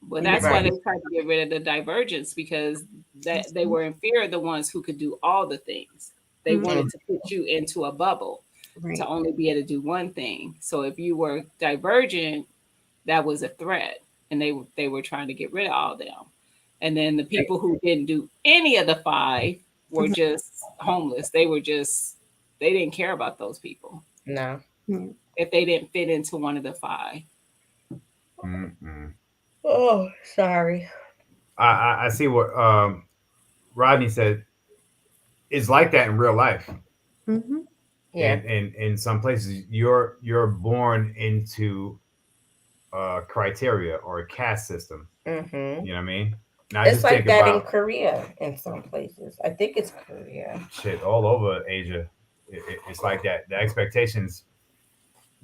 Speaker 2: Well,
Speaker 4: And
Speaker 2: that's
Speaker 4: then-
Speaker 2: why
Speaker 1: Right.
Speaker 2: they tried to get rid of the divergence because that they were in fear of the ones who could do all the things. They
Speaker 4: Mhm.
Speaker 2: wanted to put you into a bubble
Speaker 4: Right.
Speaker 2: to only be able to do one thing. So if you were divergent, that was a threat, and they were trying to get rid of all them. And then the people who didn't do any of the 5 were
Speaker 4: Mhm.
Speaker 2: just homeless. They didn't care about those people
Speaker 1: No.
Speaker 2: if they didn't fit into one of the 5.
Speaker 3: Mm-mm.
Speaker 1: Oh, sorry.
Speaker 3: I see what Rodney said. It's like that in real life.
Speaker 4: Mm-hmm.
Speaker 1: Yeah.
Speaker 3: And in some places, you're born into criteria or a caste system.
Speaker 1: Mm-hmm.
Speaker 3: You know what I mean? Now
Speaker 1: It's
Speaker 3: just
Speaker 1: like
Speaker 3: think
Speaker 1: that in
Speaker 3: about
Speaker 1: Korea in some places. I think it's Korea.
Speaker 3: shit all over Asia. It's like that. The expectations,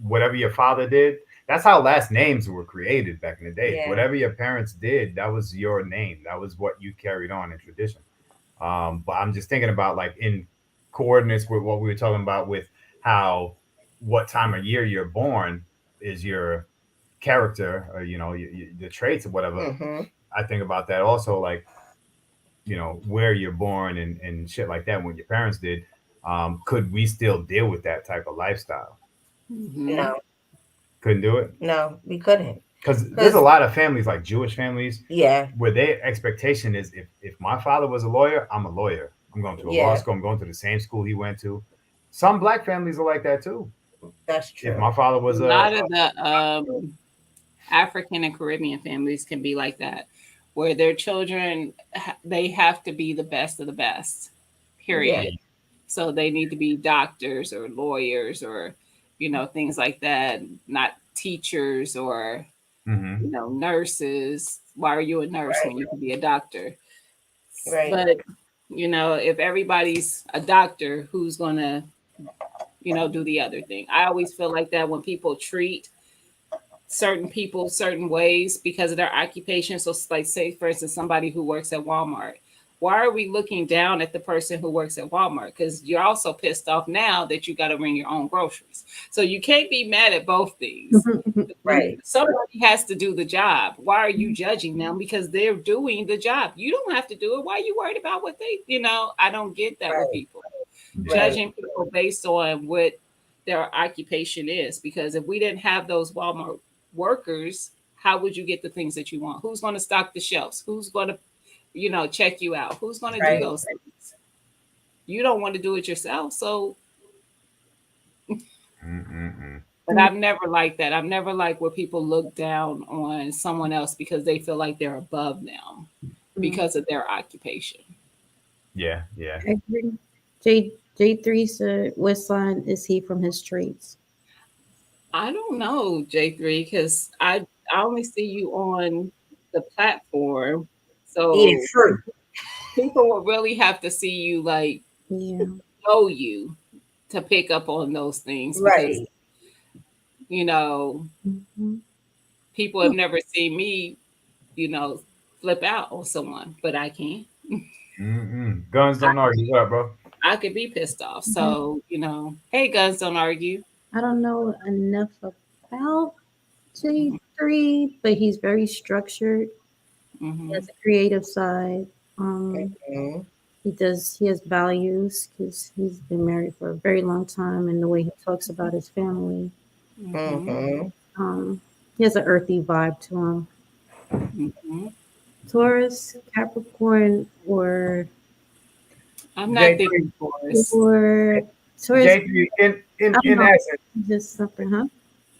Speaker 3: whatever your father did, that's how last names were created back in the day.
Speaker 1: Yeah.
Speaker 3: Whatever your parents did, that was your name. That was what you carried on in tradition. But I'm just thinking about like in coordinates with what we were talking about with how what time of year you're born is your character or the traits or whatever.
Speaker 1: Mm-hmm.
Speaker 3: I think about that also, like where you're born and shit like that. When your parents did, could we still deal with that type of lifestyle?
Speaker 2: Mhm.
Speaker 1: No,
Speaker 3: Couldn't do it
Speaker 1: no, we couldn't.
Speaker 3: because there's a lot of families like Jewish families
Speaker 1: Yeah.
Speaker 3: where their expectation is if my father was a lawyer, I'm a lawyer. I'm going to a law
Speaker 1: Yeah.
Speaker 3: school. I'm going to the same school he went to. Some black families are like that too.
Speaker 1: That's
Speaker 3: If
Speaker 1: true.
Speaker 3: my father
Speaker 2: A
Speaker 3: was
Speaker 2: lot of the African and Caribbean families can be like that, where their children they have to be the best of the best. Period.
Speaker 1: Yeah.
Speaker 2: So they need to be doctors or lawyers or things like that, not teachers or
Speaker 3: Mhm.
Speaker 2: nurses. Why are you a nurse
Speaker 1: Right.
Speaker 2: when you can be a doctor?
Speaker 1: Right.
Speaker 2: But if everybody's a doctor, who's gonna do the other thing. I always feel like that when people treat certain people certain ways because of their occupation. So, like, say, for instance, somebody who works at Walmart. Why are we looking down at the person who works at Walmart? Because you're also pissed off now that you got to bring your own groceries. So you can't be mad at both things.
Speaker 1: Right.
Speaker 2: Somebody has to do the job. Why are you judging them? Because they're doing the job. You don't have to do it. Why are you worried about what they, I don't get that with people. Judging people based on what their occupation is. Because if we didn't have those Walmart workers, how would you get the things that you want? Who's going to stock the shelves? Who's going to check you out? Who's going to do those things? You don't want to do it yourself. So, but I've never liked that. I've never liked where people look down on someone else because they feel like they're above them because of their occupation.
Speaker 3: Yeah.
Speaker 4: I agree. J3 said, what sign is he from his traits?
Speaker 2: I don't know, J3, because I only see you on the platform. So
Speaker 1: eating fruit.
Speaker 2: People will really have to see you, like, know you to pick up on those things.
Speaker 1: Right.
Speaker 2: Because, people have never seen me, flip out on someone, but I can.
Speaker 3: Guns don't argue. What up, bro?
Speaker 2: I could be pissed off. So, hey, guns don't argue.
Speaker 4: I don't know enough about J3, but he's very structured. He has a creative side. He has values because he's been married for a very long time, and the way he talks about his family. He has an earthy vibe to him. Taurus, Capricorn, or
Speaker 2: I'm not thinking Taurus.
Speaker 4: Or Taurus.
Speaker 3: J3, in essence,
Speaker 4: just something, huh?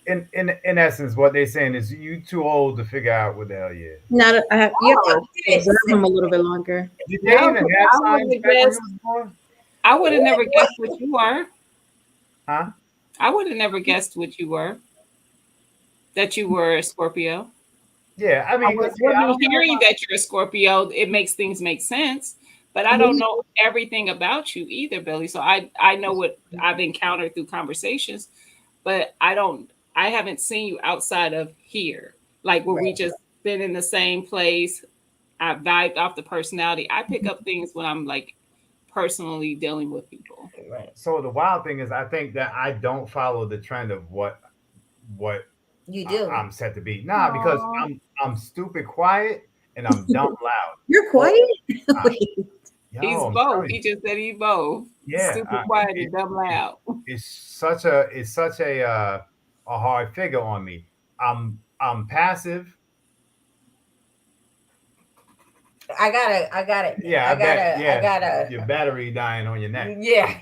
Speaker 3: In essence, what they're saying is you too old to figure out what the hell you is.
Speaker 4: Now that I have to observe him a little bit longer.
Speaker 3: Did they even have signs back when you was born?
Speaker 2: I would have never guessed what you were.
Speaker 3: Huh?
Speaker 2: I would have never guessed what you were. That you were a Scorpio.
Speaker 3: Yeah, I mean,
Speaker 2: hearing that you're a Scorpio, it makes things make sense. But I don't know everything about you either, Billy. So I know what I've encountered through conversations, but I haven't seen you outside of here. Like where we just been in the same place. I vibed off the personality. I pick up things when I'm like personally dealing with people.
Speaker 1: Right.
Speaker 3: So the wild thing is I think that I don't follow the trend of what
Speaker 1: you do.
Speaker 3: I'm set to be. Nah, because I'm stupid quiet and I'm dumb loud.
Speaker 4: You're quiet?
Speaker 2: He's both. He just said he's both.
Speaker 3: Yeah.
Speaker 2: Stupid quiet and dumb loud.
Speaker 3: It's such a hard figure on me. I'm passive.
Speaker 1: I got it.
Speaker 3: Yeah, I gotta. Your battery dying on your neck.
Speaker 1: Yeah.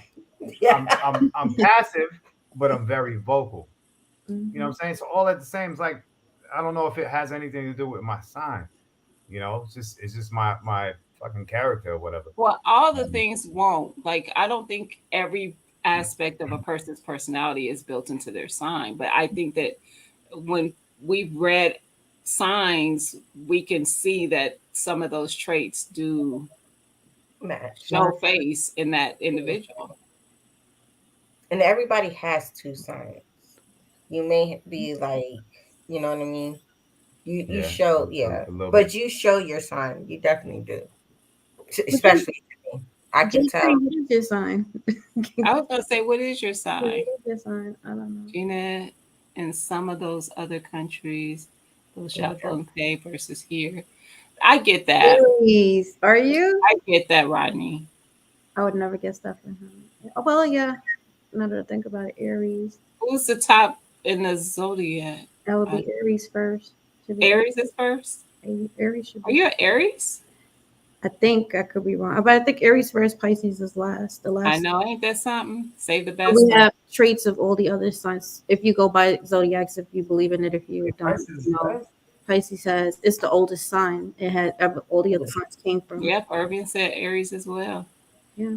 Speaker 3: I'm passive, but I'm very vocal. You know what I'm saying? So all at the same is like, I don't know if it has anything to do with my sign. It's just my fucking character or whatever.
Speaker 2: Well, all the things won't. Like, I don't think every aspect of a person's personality is built into their sign. But I think that when we've read signs, we can see that some of those traits do show face in that individual.
Speaker 1: And everybody has two signs. You may be like, you know what I mean? You show, but you show your sign. You definitely do. Especially to me. I can tell.
Speaker 4: What is your sign?
Speaker 2: I was going to say, what is your sign?
Speaker 4: What is your sign? I don't know.
Speaker 2: Gina, in some of those other countries, those shop on pay versus here. I get that.
Speaker 4: Aries. Are you?
Speaker 2: I get that, Rodney.
Speaker 4: I would never guess that for him. Well, yeah. Now that I think about it, Aries.
Speaker 2: Who's the top in the zodiac?
Speaker 4: That would be Aries first.
Speaker 2: Aries is first?
Speaker 4: Aries should be.
Speaker 2: Are you an Aries?
Speaker 4: I think I could be wrong, but I think Aries first, Pisces is last. The last.
Speaker 2: I know, ain't that something? Save the best.
Speaker 4: We have traits of all the other signs. If you go by zodiacs, if you believe in it, if you don't know, Pisces has it's the oldest sign. It had all the other signs came from.
Speaker 2: Yep, Irving said Aries as well.
Speaker 4: Yeah.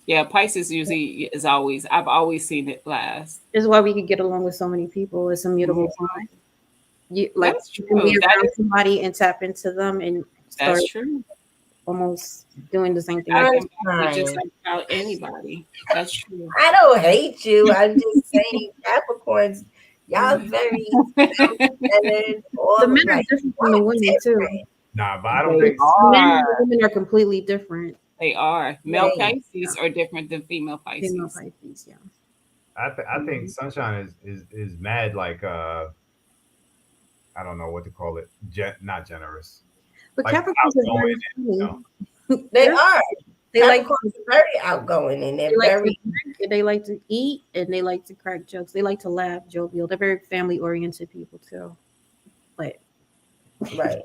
Speaker 2: Yeah, Pisces usually is always. I've always seen it last.
Speaker 4: This is why we can get along with so many people. It's a mutable sign. You can be around somebody and tap into them and start
Speaker 2: that's true.
Speaker 4: almost doing the same thing.
Speaker 2: I
Speaker 4: I
Speaker 2: can
Speaker 1: Sunshine.
Speaker 2: be just like about anybody. That's true.
Speaker 1: I don't hate you. I'm just saying Capricorns, y'all very self-centered.
Speaker 4: the
Speaker 1: All
Speaker 4: men are
Speaker 1: like
Speaker 4: different from the women too.
Speaker 1: different.
Speaker 3: Nah, but I don't
Speaker 2: They
Speaker 3: think
Speaker 4: The men and
Speaker 2: are.
Speaker 4: the women are completely different.
Speaker 2: They are. Male
Speaker 1: Right.
Speaker 2: Pisces are different than female
Speaker 4: Female
Speaker 2: Pisces.
Speaker 4: Pisces, yeah.
Speaker 3: I think Sunshine is mad like I don't know what to call it. Not generous.
Speaker 4: But
Speaker 3: Like
Speaker 4: Capricorns are
Speaker 3: outgoing,
Speaker 4: very
Speaker 3: you know.
Speaker 4: funny.
Speaker 1: They
Speaker 4: They're-
Speaker 1: are.
Speaker 4: They like
Speaker 1: Capricorns are very outgoing and
Speaker 4: they
Speaker 1: they're
Speaker 4: like to
Speaker 1: very
Speaker 4: drink, they like to eat, and they like to crack jokes. They like to laugh, jovial. They're very family oriented people too. But
Speaker 1: right.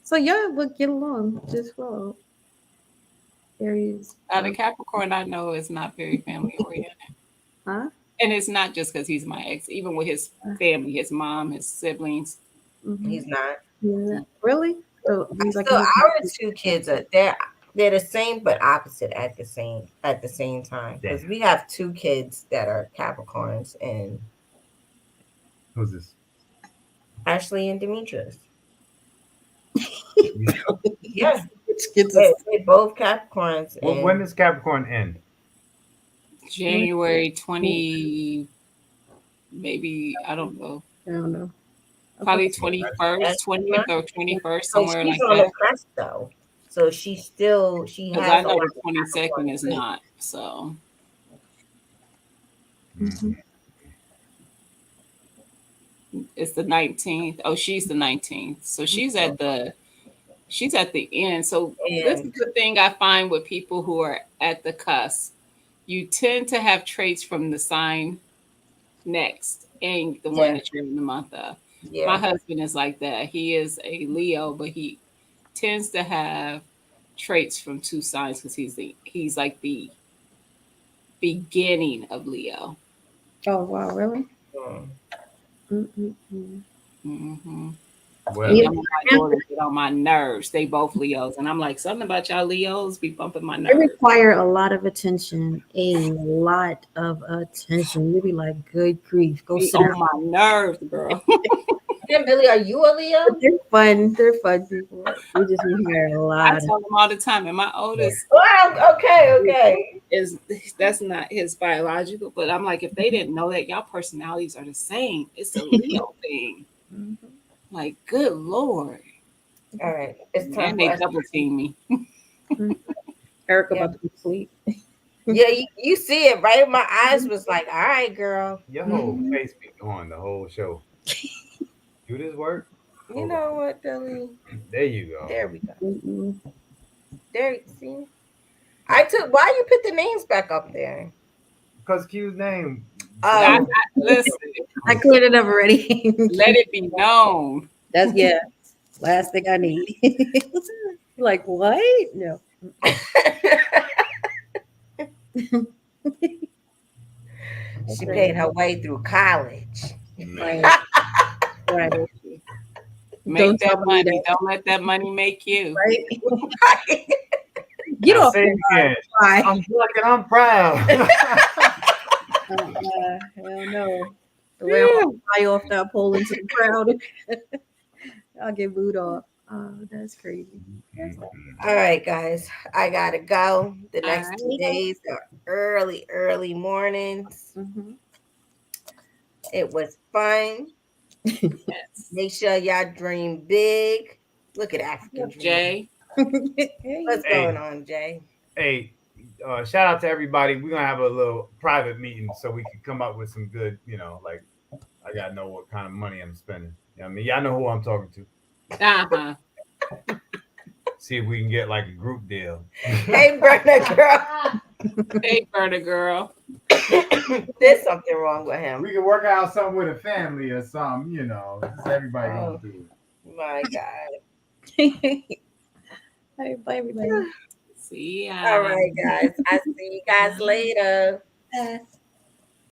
Speaker 4: so yeah, would get along just well. Aries,
Speaker 2: The Capricorn I know is not very family oriented.
Speaker 4: huh?
Speaker 2: And it's not just because he's my ex, even with his family, his mom, his siblings.
Speaker 4: Mhm.
Speaker 1: He's not.
Speaker 4: Yeah. Really? So he's like
Speaker 1: So our two kids are they're the same but opposite at the same time. Because we have two kids that are Capricorns and
Speaker 3: Who's this?
Speaker 1: Ashley and Demetrius.
Speaker 3: Yeah.
Speaker 1: Yes,
Speaker 4: kids
Speaker 1: they're both Capricorns.
Speaker 3: Well,
Speaker 1: And
Speaker 3: when does Capricorn end?
Speaker 2: January 20, maybe, I don't know,
Speaker 4: I don't know.
Speaker 2: probably
Speaker 1: That's
Speaker 2: 21st, 20th or 21st,
Speaker 1: so
Speaker 2: somewhere
Speaker 1: she's
Speaker 2: like
Speaker 1: on
Speaker 2: that.
Speaker 1: the crest though. So she
Speaker 2: Because I
Speaker 1: has a
Speaker 2: know
Speaker 1: lot
Speaker 2: the 22nd
Speaker 1: Capricorn
Speaker 2: is
Speaker 1: traits.
Speaker 2: not. So
Speaker 4: Mhm.
Speaker 2: it's the 19th. Oh, she's the 19th. So she's at the end. So this is
Speaker 1: And
Speaker 2: the thing I find with people who are at the cusp. You tend to have traits from the sign next and the one
Speaker 1: Yeah.
Speaker 2: that you're in the month of. My
Speaker 1: yeah,
Speaker 2: husband is like that. He is a Leo, but he tends to have traits from two signs because he's like the beginning of Leo.
Speaker 4: Oh wow, really?
Speaker 1: mm,
Speaker 4: Mm-mm-mm.
Speaker 2: Mm-hmm.
Speaker 3: Well,
Speaker 2: And
Speaker 4: Yeah.
Speaker 2: then my daughters get on my nerves. They both Leos, and I'm like, something about y'all Leos be bumping my
Speaker 4: They
Speaker 2: nerves.
Speaker 4: require a lot of attention. A lot of attention. You'd be like, good grief. Go
Speaker 2: Be
Speaker 4: sit
Speaker 2: on
Speaker 4: down.
Speaker 2: my nerves, girl.
Speaker 1: and Billy, are you a Leo?
Speaker 4: They're fun. They're fun people. They just require a
Speaker 2: I
Speaker 4: lot of
Speaker 2: tell them all the time, and my oldest
Speaker 1: Well, okay.
Speaker 2: that's not his biological, but I'm like, if they didn't know that y'all personalities are the same, it's a Leo thing.
Speaker 4: Mhm.
Speaker 2: Like, good Lord.
Speaker 1: All right, it's time
Speaker 2: And
Speaker 1: for
Speaker 2: they
Speaker 1: us.
Speaker 2: double team me.
Speaker 4: Erica
Speaker 1: Yeah.
Speaker 4: about to be asleep.
Speaker 1: Yeah, you see it, right? My eyes was like, all right, girl.
Speaker 3: your whole face be going the whole show. Do this work?
Speaker 1: You
Speaker 3: Hold
Speaker 1: know what, Billy?
Speaker 3: There you go.
Speaker 1: There we go.
Speaker 4: Mm-mm.
Speaker 1: There, see? Why you put the names back up there?
Speaker 3: Because Q's name.
Speaker 1: Oh,
Speaker 2: Listen,
Speaker 4: I cleared it up already.
Speaker 2: let it be known.
Speaker 4: That's last thing I need. Like what? No.
Speaker 1: she paid her way through college.
Speaker 3: Man.
Speaker 4: Right.
Speaker 2: Make
Speaker 4: Don't
Speaker 2: that
Speaker 4: tell me
Speaker 2: money.
Speaker 4: that.
Speaker 2: Don't let that money make you.
Speaker 4: Right? Get
Speaker 3: Now
Speaker 4: off
Speaker 3: say it
Speaker 4: the
Speaker 3: again.
Speaker 4: line.
Speaker 3: I'm black and I'm proud.
Speaker 4: Hell no. The way I'm gonna fly off that pole into the crowd. I'll get booed off. Oh, that's crazy.
Speaker 1: All right, guys, I gotta go. The next
Speaker 2: All
Speaker 1: 2
Speaker 2: right.
Speaker 1: days are early mornings.
Speaker 4: Mm-hmm.
Speaker 1: It was fun.
Speaker 2: Yes.
Speaker 1: Make sure y'all dream big. Look at African Dream.
Speaker 2: Jay.
Speaker 1: What's
Speaker 3: Hey.
Speaker 1: going on, Jay?
Speaker 3: Hey, shout out to everybody. We're gonna have a little private meeting so we can come up with some good, like I gotta know what kind of money I'm spending. You know what I mean, y'all know who I'm talking to.
Speaker 2: Uh-huh.
Speaker 3: See if we can get like a group deal.
Speaker 1: Hey, Berna girl.
Speaker 2: Hey, Berta girl.
Speaker 1: There's something wrong with him.
Speaker 3: We can work out something with a family or something, Just everybody
Speaker 1: Oh.
Speaker 3: going through it.
Speaker 1: My God.
Speaker 4: All right, bye everybody.
Speaker 2: See ya.
Speaker 1: All right, guys. I see you guys later.
Speaker 4: Bye.